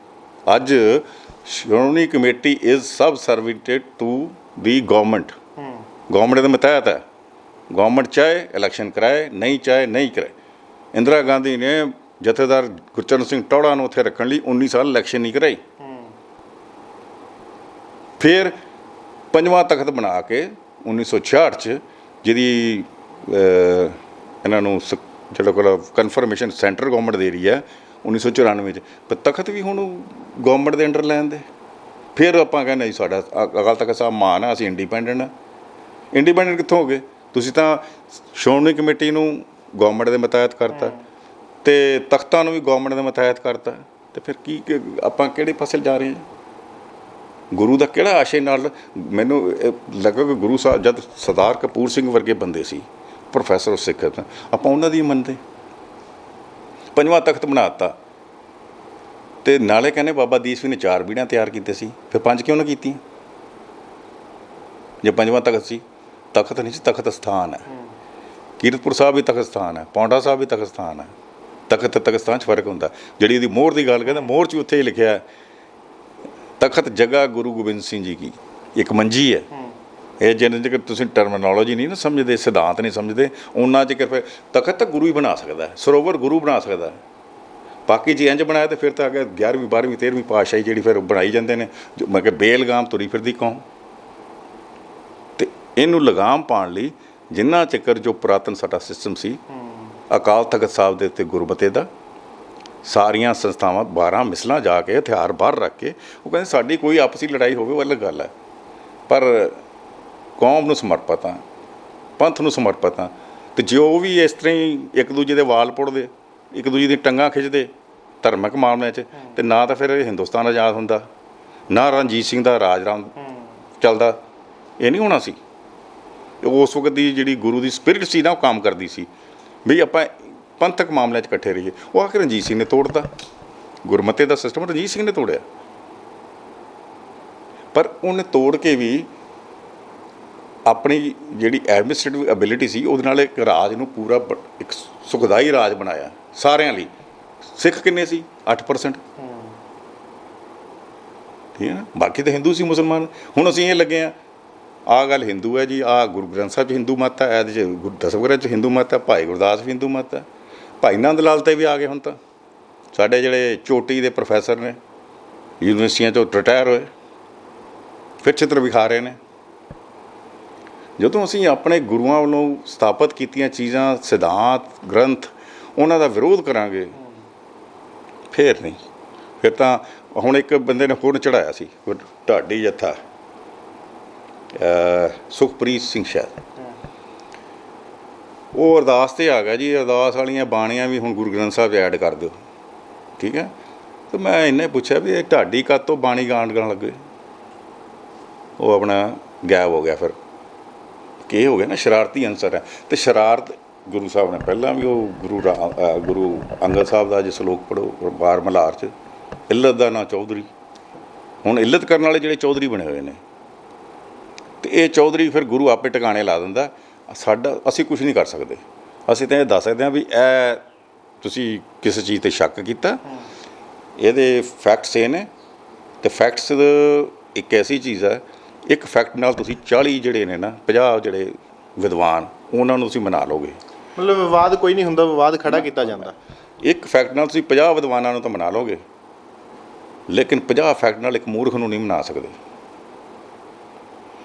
ਅੱਜ Shiromani committee is ਸਬਸਰਵੀਏਟਡ to the government. Government ਦੇ ਮਤਹਿਤ ਹੈ। ਗਵਰਨਮੈਂਟ ਚਾਹੇ ਇਲੈਕਸ਼ਨ ਕਰਾਏ, ਨਹੀਂ ਚਾਹੇ ਨਹੀਂ ਕਰਾਏ। ਇੰਦਰਾ ਗਾਂਧੀ ਨੇ ਜਥੇਦਾਰ ਗੁਰਚਰਨ ਸਿੰਘ ਟੌੜਾ ਨੂੰ ਉੱਥੇ ਰੱਖਣ ਲਈ 19 ਸਾਲ ਇਲੈਕਸ਼ਨ ਨਹੀਂ ਕਰਾਈ। ਫਿਰ ਪੰਜਵਾਂ ਤਖਤ ਬਣਾ ਕੇ 1966 'ਚ ਜਿਹਦੀ ਇਹਨਾਂ ਨੂੰ ਜਿਹੜਾ ਕੋਲ ਕਨਫਰਮੇਸ਼ਨ ਸੈਂਟਰ ਗਵਰਨਮੈਂਟ ਦੇ ਰਹੀ ਹੈ 1994 'ਚ, ਪਰ ਤਖਤ ਵੀ ਹੁਣ ਗਵਰਨਮੈਂਟ ਦੇ ਅੰਡਰ ਲੈਣ ਦੇ। ਫਿਰ ਆਪਾਂ ਕਹਿੰਦੇ ਜੀ ਸਾਡਾ ਅਕਾਲ ਤਖਤ ਸਾਹਿਬ ਮਾਨ ਆ, ਅਸੀਂ ਇੰਡੀਪੈਂਡੈਂਟ ਹਾਂ। ਇੰਡੀਪੈਂਡੈਂਟ ਕਿੱਥੋਂ ਹੋ ਗਏ? ਤੁਸੀਂ ਤਾਂ ਸ਼੍ਰੋਮਣੀ ਕਮੇਟੀ ਨੂੰ ਗਵਰਨਮੈਂਟ ਦੇ ਮਤਹਿਤ ਕਰਤਾ ਤੇ ਤਖਤਾਂ ਨੂੰ ਵੀ ਗਵਰਨਮੈਂਟ ਦੇ ਮਤਹਿਤ ਕਰਤਾ। ਤੇ ਫਿਰ ਕੀ ਆਪਾਂ ਕਿਹੜੇ ਪਾਸੇ ਜਾ ਰਹੇ ਹਾਂ? ਗੁਰੂ ਦਾ ਕਿਹੜਾ ਆਸ਼ੇ ਨਾਲ? ਮੈਨੂੰ ਲੱਗਾ ਕਿ ਗੁਰੂ ਸਾਹਿਬ ਜਦ ਸਰਦਾਰ ਕਪੂਰ ਸਿੰਘ ਵਰਗੇ ਬੰਦੇ ਸੀ, ਪ੍ਰੋਫੈਸਰ ਸਿੱਖ, ਆਪਾਂ ਉਹਨਾਂ ਦੀ ਮੰਨਦੇ। ਪੰਜਵਾਂ ਤਖਤ ਬਣਾ ਦਿੱਤਾ ਤੇ ਨਾਲੇ ਕਹਿੰਦੇ ਬਾਬਾ ਦੀਪ ਸਿੰਘ ਨੇ 4 ਬੀੜਾਂ ਤਿਆਰ ਕੀਤੇ ਸੀ, ਫਿਰ 5 ਕਿਉਂ ਨਾ ਕੀਤੀਆਂ? ਜੇ ਪੰਜਵਾਂ ਤਖਤ ਸੀ, ਤਖਤ ਨਹੀਂ ਸੀ, ਤਖਤ ਸਥਾਨ ਹੈ। ਕੀਰਤਪੁਰ ਸਾਹਿਬ ਵੀ ਤਖਤ ਸਥਾਨ ਹੈ, ਪੌਂਡਾ ਸਾਹਿਬ ਵੀ ਤਖਤ ਸਥਾਨ ਹੈ। ਤਖਤ ਤਖਤ ਸਥਾਨ 'ਚ ਫਰਕ ਹੁੰਦਾ। ਜਿਹੜੀ ਇਹਦੀ ਮੋਹਰ ਦੀ ਗੱਲ ਕਹਿੰਦਾ, ਮੋਹਰ 'ਚ ਉੱਥੇ ਹੀ ਲਿਖਿਆ ਤਖਤ ਜਗ੍ਹਾ ਗੁਰੂ ਗੋਬਿੰਦ ਸਿੰਘ ਜੀ ਕੀ, ਇੱਕ ਮੰਜੀ ਹੈ। ਇਹ ਜਿੰਨੇ ਚਿਰ ਤੁਸੀਂ ਟਰਮੀਨੋਲੋਜੀ ਨਹੀਂ ਨਾ ਸਮਝਦੇ, ਸਿਧਾਂਤ ਨਹੀਂ ਸਮਝਦੇ, ਉਹਨਾਂ ਚਿਰ ਫਿਰ ਤਖਤ ਤਾਂ ਗੁਰੂ ਹੀ ਬਣਾ ਸਕਦਾ ਹੈ, ਸਰੋਵਰ ਗੁਰੂ ਬਣਾ ਸਕਦਾ ਹੈ। ਬਾਕੀ ਜੇ ਇੰਝ ਬਣਾਇਆ ਤਾਂ ਫਿਰ ਤਾਂ ਅੱਗੇ 11ਵੀਂ 12ਵੀਂ 13ਵੀਂ ਪਾਤਸ਼ਾਹੀ ਜਿਹੜੀ ਫਿਰ ਬਣਾਈ ਜਾਂਦੇ ਨੇ, ਮੈਂ ਕਿਹਾ ਬੇਲਗਾਮ ਤੁਰੀ ਫਿਰਦੀ ਕੌਮ। ਤੇ ਇਹਨੂੰ ਲਗਾਮ ਪਾਉਣ ਲਈ ਜਿੰਨਾ ਚਿਰ ਜੋ ਪੁਰਾਤਨ ਸਾਡਾ ਸਿਸਟਮ ਸੀ ਅਕਾਲ ਤਖਤ ਸਾਹਿਬ ਦੇ ਉੱਤੇ ਗੁਰਮਤੇ ਦਾ, ਸਾਰੀਆਂ ਸੰਸਥਾਵਾਂ 12 ਮਿਸਲਾਂ ਜਾ ਕੇ ਹਥਿਆਰ ਬਾਹਰ ਰੱਖ ਕੇ ਉਹ ਕਹਿੰਦੇ ਸਾਡੀ ਕੋਈ ਆਪਸੀ ਲੜਾਈ ਹੋਵੇ ਉਹ ਅਲੱਗ ਗੱਲ ਹੈ, ਪਰ ਕੌਮ ਨੂੰ ਸਮਰਪਿਤ ਹਾਂ, ਪੰਥ ਨੂੰ ਸਮਰਪਿਤ ਹਾਂ। ਅਤੇ ਜੇ ਉਹ ਵੀ ਇਸ ਤਰ੍ਹਾਂ ਹੀ ਇੱਕ ਦੂਜੇ ਦੇ ਵਾਲ ਪੁੱਟਦੇ, ਇੱਕ ਦੂਜੇ ਦੀ ਟੰਗਾਂ ਖਿੱਚਦੇ ਧਾਰਮਿਕ ਮਾਮਲਿਆਂ 'ਚ, ਤੇ ਨਾ ਤਾਂ ਫਿਰ ਹਿੰਦੁਸਤਾਨ ਆਜ਼ਾਦ ਹੁੰਦਾ, ਨਾ ਰਣਜੀਤ ਸਿੰਘ ਦਾ ਰਾਜ ਚੱਲਦਾ। ਇਹ ਨਹੀਂ ਹੋਣਾ ਸੀ। ਉਸ ਵਕਤ ਦੀ ਜਿਹੜੀ ਗੁਰੂ ਦੀ ਸਪਿਰਿਟ ਸੀ ਨਾ, ਉਹ ਕੰਮ ਕਰਦੀ ਸੀ ਵੀ ਆਪਾਂ ਪੰਥਕ ਮਾਮਲਿਆਂ 'ਚ ਇਕੱਠੇ ਰਹੀਏ। ਉਹ ਆ ਕੇ ਰਣਜੀਤ ਸਿੰਘ ਨੇ ਤੋੜਤਾ ਗੁਰਮਤੇ ਦਾ ਸਿਸਟਮ, ਰਣਜੀਤ ਸਿੰਘ ਨੇ ਤੋੜਿਆ। ਪਰ ਉਹਨੇ ਤੋੜ ਕੇ ਵੀ ਆਪਣੀ ਜਿਹੜੀ ਐਡਮਿਨਿਸਟ੍ਰੇਟਿਵ ਐਬਿਲਿਟੀ ਸੀ ਉਹਦੇ ਨਾਲ ਇੱਕ ਰਾਜ ਨੂੰ ਪੂਰਾ ਇੱਕ ਸੁਖਦਾਈ ਰਾਜ ਬਣਾਇਆ ਸਾਰਿਆਂ ਲਈ। ਸਿੱਖ ਕਿੰਨੇ ਸੀ? 8%। ਠੀਕ ਹੈ ਨਾ, ਬਾਕੀ ਤਾਂ ਹਿੰਦੂ ਸੀ, ਮੁਸਲਮਾਨ। ਹੁਣ ਅਸੀਂ ਇਹ ਲੱਗੇ ਹਾਂ ਆਹ ਗੱਲ ਹਿੰਦੂ ਹੈ ਜੀ, ਆਹ ਗੁਰੂ ਗ੍ਰੰਥ ਸਾਹਿਬ 'ਚ ਹਿੰਦੂ ਮੱਤ ਹੈ, ਇਹਦੇ 'ਚ ਦਸਮ ਗ੍ਰੰਥ 'ਚ ਹਿੰਦੂ ਮੱਤ ਹੈ, ਭਾਈ ਗੁਰਦਾਸ ਵੀ ਹਿੰਦੂ ਮੱਤ ਹੈ, ਭਾਈ ਨੰਦ ਲਾਲ ਤੇ ਵੀ ਆ ਗਏ। ਹੁਣ ਤਾਂ ਸਾਡੇ ਜਿਹੜੇ ਚੋਟੀ ਦੇ ਪ੍ਰੋਫੈਸਰ ਨੇ ਯੂਨੀਵਰਸਿਟੀਆਂ 'ਚੋਂ ਰਿਟਾਇਰ ਹੋਏ, ਫਿਰ ਚਿੱਤਰ ਵਿਖਾ ਰਹੇ ਨੇ। ਜਦੋਂ ਅਸੀਂ ਆਪਣੇ ਗੁਰੂਆਂ ਵੱਲੋਂ ਸਥਾਪਿਤ ਕੀਤੀਆਂ ਚੀਜ਼ਾਂ, ਸਿਧਾਂਤ, ਗ੍ਰੰਥ, ਉਹਨਾਂ ਦਾ ਵਿਰੋਧ ਕਰਾਂਗੇ, ਫਿਰ ਨਹੀਂ। ਫਿਰ ਤਾਂ ਹੁਣ ਇੱਕ ਬੰਦੇ ਨੇ ਹੋਰ ਚੜ੍ਹਾਇਆ ਸੀ, ਢਾਡੀ ਜੱਥਾ, ਸੁਖਪ੍ਰੀਤ ਸਿੰਘ ਸ਼ਾਇਦ, ਉਹ ਅਰਦਾਸ 'ਤੇ ਆ ਗਿਆ ਜੀ, ਅਰਦਾਸ ਵਾਲੀਆਂ ਬਾਣੀਆਂ ਵੀ ਹੁਣ ਗੁਰੂ ਗ੍ਰੰਥ ਸਾਹਿਬ 'ਚ ਐਡ ਕਰ ਦਿਓ। ਠੀਕ ਹੈ, ਅਤੇ ਮੈਂ ਇੰਨੇ ਪੁੱਛਿਆ ਵੀ ਇਹ ਢਾਡੀ ਕਦ ਤੋਂ ਬਾਣੀ ਗਾਣ ਲੱਗੇ? ਉਹ ਆਪਣਾ ਗਾਇਬ ਹੋ ਗਿਆ। ਫਿਰ ਕੀ ਹੋ ਗਿਆ ਨਾ, ਸ਼ਰਾਰਤੀ ਅਨਸਰ ਹੈ। ਅਤੇ ਸ਼ਰਾਰਤ ਗੁਰੂ ਸਾਹਿਬ ਨੇ ਪਹਿਲਾਂ ਵੀ ਉਹ ਗੁਰੂ ਅੰਗਦ ਸਾਹਿਬ ਦਾ ਜੇ ਸਲੋਕ ਪੜ੍ਹੋ ਬਾਰ ਮਲਹਾਰ 'ਚ, ਇੱਲਤ ਦਾ ਨਾਂ ਚੌਧਰੀ। ਹੁਣ ਇੱਲਤ ਕਰਨ ਵਾਲੇ ਜਿਹੜੇ ਚੌਧਰੀ ਬਣੇ ਹੋਏ ਨੇ, ਅਤੇ ਇਹ ਚੌਧਰੀ ਫਿਰ ਗੁਰੂ ਆਪੇ ਟਿਕਾਣੇ ਲਾ ਦਿੰਦਾ। ਅਸੀਂ ਕੁਛ ਨਹੀਂ ਕਰ ਸਕਦੇ। ਅਸੀਂ ਤਾਂ ਇਹ ਦੱਸ ਸਕਦੇ ਹਾਂ ਵੀ ਇਹ ਤੁਸੀਂ ਕਿਸੇ ਚੀਜ਼ 'ਤੇ ਸ਼ੱਕ ਕੀਤਾ, ਇਹਦੇ ਫੈਕਟਸ ਇਹ ਨੇ, ਤੇ ਫੈਕਟਸ ਇੱਕ ਐਸੀ ਚੀਜ਼ ਹੈ, ਇੱਕ ਫੈਕਟ ਨਾਲ ਤੁਸੀਂ 40 ਜਿਹੜੇ ਨੇ ਨਾ 50 ਜਿਹੜੇ ਵਿਦਵਾਨ ਉਹਨਾਂ ਨੂੰ ਤੁਸੀਂ ਮਨਾ ਲਓਗੇ। ਮਤਲਬ ਵਿਵਾਦ ਕੋਈ ਨਹੀਂ ਹੁੰਦਾ, ਵਿਵਾਦ ਖੜਾ ਕੀਤਾ ਜਾਂਦਾ। ਇੱਕ ਫੈਕਟ ਨਾਲ ਤੁਸੀਂ 50 ਵਿਦਵਾਨਾਂ ਨੂੰ ਤਾਂ ਮਨਾ ਲਓਗੇ, ਲੇਕਿਨ 50 ਫੈਕਟ ਨਾਲ ਇੱਕ ਮੂਰਖ ਨੂੰ ਨਹੀਂ ਮਨਾ ਸਕਦੇ।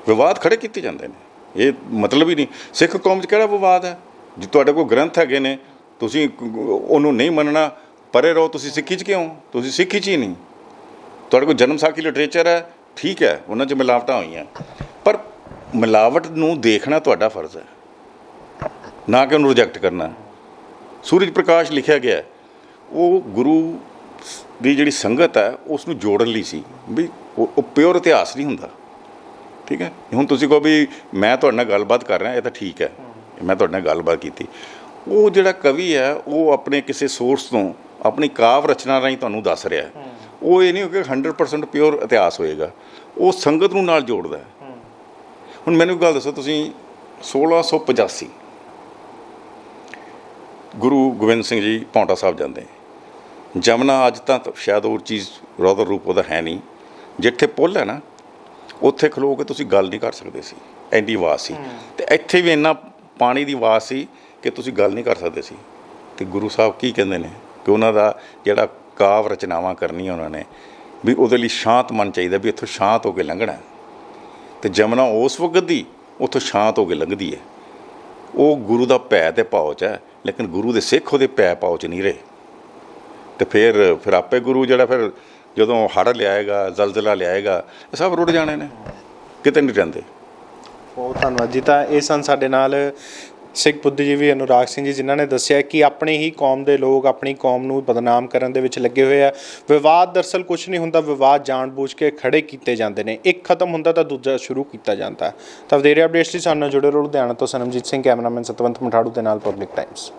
ਵਿਵਾਦ ਖੜੇ ਕੀਤੇ ਜਾਂਦੇ ਨੇ, ਇਹ ਮਤਲਬ ਹੀ ਨਹੀਂ। ਸਿੱਖ ਕੌਮ 'ਚ ਕਿਹੜਾ ਵਿਵਾਦ ਹੈ? ਜੇ ਤੁਹਾਡੇ ਕੋਲ ਗ੍ਰੰਥ ਹੈਗੇ ਨੇ, ਤੁਸੀਂ ਉਹਨੂੰ ਨਹੀਂ ਮੰਨਣਾ, ਪਰੇ ਰਹੋ। ਤੁਸੀਂ ਸਿੱਖੀ 'ਚ ਕਿਉਂ? ਤੁਸੀਂ ਸਿੱਖੀ 'ਚ ਹੀ ਨਹੀਂ। ਤੁਹਾਡੇ ਕੋਲ ਜਨਮ ਸਾਖੀ ਲਿਟਰੇਚਰ ਹੈ, ਠੀਕ ਹੈ, ਉਹਨਾਂ 'ਚ ਮਿਲਾਵਟਾਂ ਹੋਈਆਂ, ਪਰ ਮਿਲਾਵਟ ਨੂੰ ਦੇਖਣਾ ਤੁਹਾਡਾ ਫਰਜ਼ ਹੈ, ਨਾ ਕਿ ਉਹਨੂੰ ਰਿਜੈਕਟ ਕਰਨਾ। ਸੂਰਜ ਪ੍ਰਕਾਸ਼ ਲਿਖਿਆ ਗਿਆ, ਉਹ ਗੁਰੂ ਦੀ ਜਿਹੜੀ ਸੰਗਤ ਹੈ ਉਸ ਨੂੰ ਜੋੜਨ ਲਈ ਸੀ, ਵੀ ਉਹ ਪਿਓਰ ਇਤਿਹਾਸ ਨਹੀਂ ਹੁੰਦਾ। ਠੀਕ ਹੈ, ਹੁਣ ਤੁਸੀਂ ਕਹੋ ਵੀ ਮੈਂ ਤੁਹਾਡੇ ਨਾਲ ਗੱਲਬਾਤ ਕਰ ਰਿਹਾ, ਇਹ ਤਾਂ ਠੀਕ ਹੈ, ਮੈਂ ਤੁਹਾਡੇ ਨਾਲ ਗੱਲਬਾਤ ਕੀਤੀ। ਉਹ ਜਿਹੜਾ ਕਵੀ ਹੈ ਉਹ ਆਪਣੇ ਕਿਸੇ ਸੋਰਸ ਤੋਂ ਆਪਣੀ ਕਾਵ ਰਚਨਾ ਰਾਹੀਂ ਤੁਹਾਨੂੰ ਦੱਸ ਰਿਹਾ, ਉਹ ਇਹ ਨਹੀਂ ਕਿ 100% ਪਿਓਰ ਇਤਿਹਾਸ ਹੋਏਗਾ, ਉਹ ਸੰਗਤ ਨੂੰ ਨਾਲ ਜੋੜਦਾ। ਹੁਣ ਮੈਨੂੰ ਗੱਲ ਦੱਸੋ, ਤੁਸੀਂ 1685 ਗੁਰੂ ਗੋਬਿੰਦ ਸਿੰਘ ਜੀ ਪਾਉਂਟਾ ਸਾਹਿਬ ਜਾਂਦੇ, ਜਮਨਾ ਅੱਜ ਤਾਂ ਸ਼ਾਇਦ ਉਹ ਚੀਜ਼ ਰੌਦਰ ਰੂਪ ਉਹਦਾ ਹੈ ਨਹੀਂ, ਜਿੱਥੇ ਪੁੱਲ ਹੈ ਨਾ ਉੱਥੇ ਖਲੋ ਕੇ ਤੁਸੀਂ ਗੱਲ ਨਹੀਂ ਕਰ ਸਕਦੇ ਸੀ, ਐਡੀ ਆਵਾਜ਼ ਸੀ। ਅਤੇ ਇੱਥੇ ਵੀ ਇੰਨਾ ਪਾਣੀ ਦੀ ਆਵਾਜ਼ ਸੀ ਕਿ ਤੁਸੀਂ ਗੱਲ ਨਹੀਂ ਕਰ ਸਕਦੇ ਸੀ। ਅਤੇ ਗੁਰੂ ਸਾਹਿਬ ਕੀ ਕਹਿੰਦੇ ਨੇ ਕਿ ਉਹਨਾਂ ਦਾ ਜਿਹੜਾ ਕਾਵ ਰਚਨਾਵਾਂ ਕਰਨੀਆਂ ਉਹਨਾਂ ਨੇ, ਵੀ ਉਹਦੇ ਲਈ ਸ਼ਾਂਤ ਮਨ ਚਾਹੀਦਾ, ਵੀ ਇੱਥੋਂ ਸ਼ਾਂਤ ਹੋ ਕੇ ਲੰਘਣਾ। ਅਤੇ ਜਮਨਾ ਉਸ ਵਕਤ ਦੀ ਉੱਥੋਂ ਸ਼ਾਂਤ ਹੋ ਕੇ ਲੰਘਦੀ ਹੈ। ਉਹ ਗੁਰੂ ਦਾ ਭੈ ਅਤੇ ਭਾਉ 'ਚ ਹੈ, ਲੇਕਿਨ ਗੁਰੂ ਦੇ ਸਿੱਖ ਉਹਦੇ ਭੈ ਭਾਉ 'ਚ ਨਹੀਂ ਰਹੇ। ਅਤੇ ਫਿਰ ਆਪੇ ਗੁਰੂ ਜਿਹੜਾ ਫਿਰ ਜਦੋਂ ਹੜ੍ਹ ਲਿਆਏਗਾ, ਜ਼ਲਜ਼ਲਾ ਲਿਆਏਗਾ, ਇਹ ਸਭ ਰੁੜ ਜਾਣੇ ਨੇ, ਕਿਤੇ ਨਹੀਂ ਰਹਿੰਦੇ। ਬਹੁਤ ਧੰਨਵਾਦ ਜੀ। ਤਾਂ ਇਹ ਸਨ ਸਾਡੇ ਨਾਲ ਸਿੱਖ ਬੁੱਧੀਜੀਵੀ ਅਨੁਰਾਗ ਸਿੰਘ ਜੀ, ਜਿਨ੍ਹਾਂ ਨੇ ਦੱਸਿਆ ਕਿ ਆਪਣੀ ਹੀ ਕੌਮ ਦੇ ਲੋਕ ਆਪਣੀ ਕੌਮ ਨੂੰ ਬਦਨਾਮ ਕਰਨ ਦੇ ਵਿੱਚ ਲੱਗੇ ਹੋਏ ਆ। ਵਿਵਾਦ ਦਰਅਸਲ ਕੁਛ ਨਹੀਂ ਹੁੰਦਾ, ਵਿਵਾਦ ਜਾਣ-ਬੂਝ ਕੇ ਖੜੇ ਕੀਤੇ ਜਾਂਦੇ ਨੇ। ਇੱਕ ਖਤਮ ਹੁੰਦਾ ਤਾਂ ਦੂਜਾ ਸ਼ੁਰੂ ਕੀਤਾ ਜਾਂਦਾ। ਤਾਂ ਵਧੇਰੇ ਅਪਡੇਟਸ ਲਈ ਸਾਡੇ ਨਾਲ ਜੁੜੇ ਰਹੋ। ਲੁਧਿਆਣਾ ਤੋਂ ਸਨਮਜੀਤ ਸਿੰਘ, ਕੈਮਰਾਮੈਨ ਸਤਵੰਤ ਮਠਾੜੂ ਦੇ ਨਾਲ, ਪਬਲਿਕ ਟਾਈਮਸ।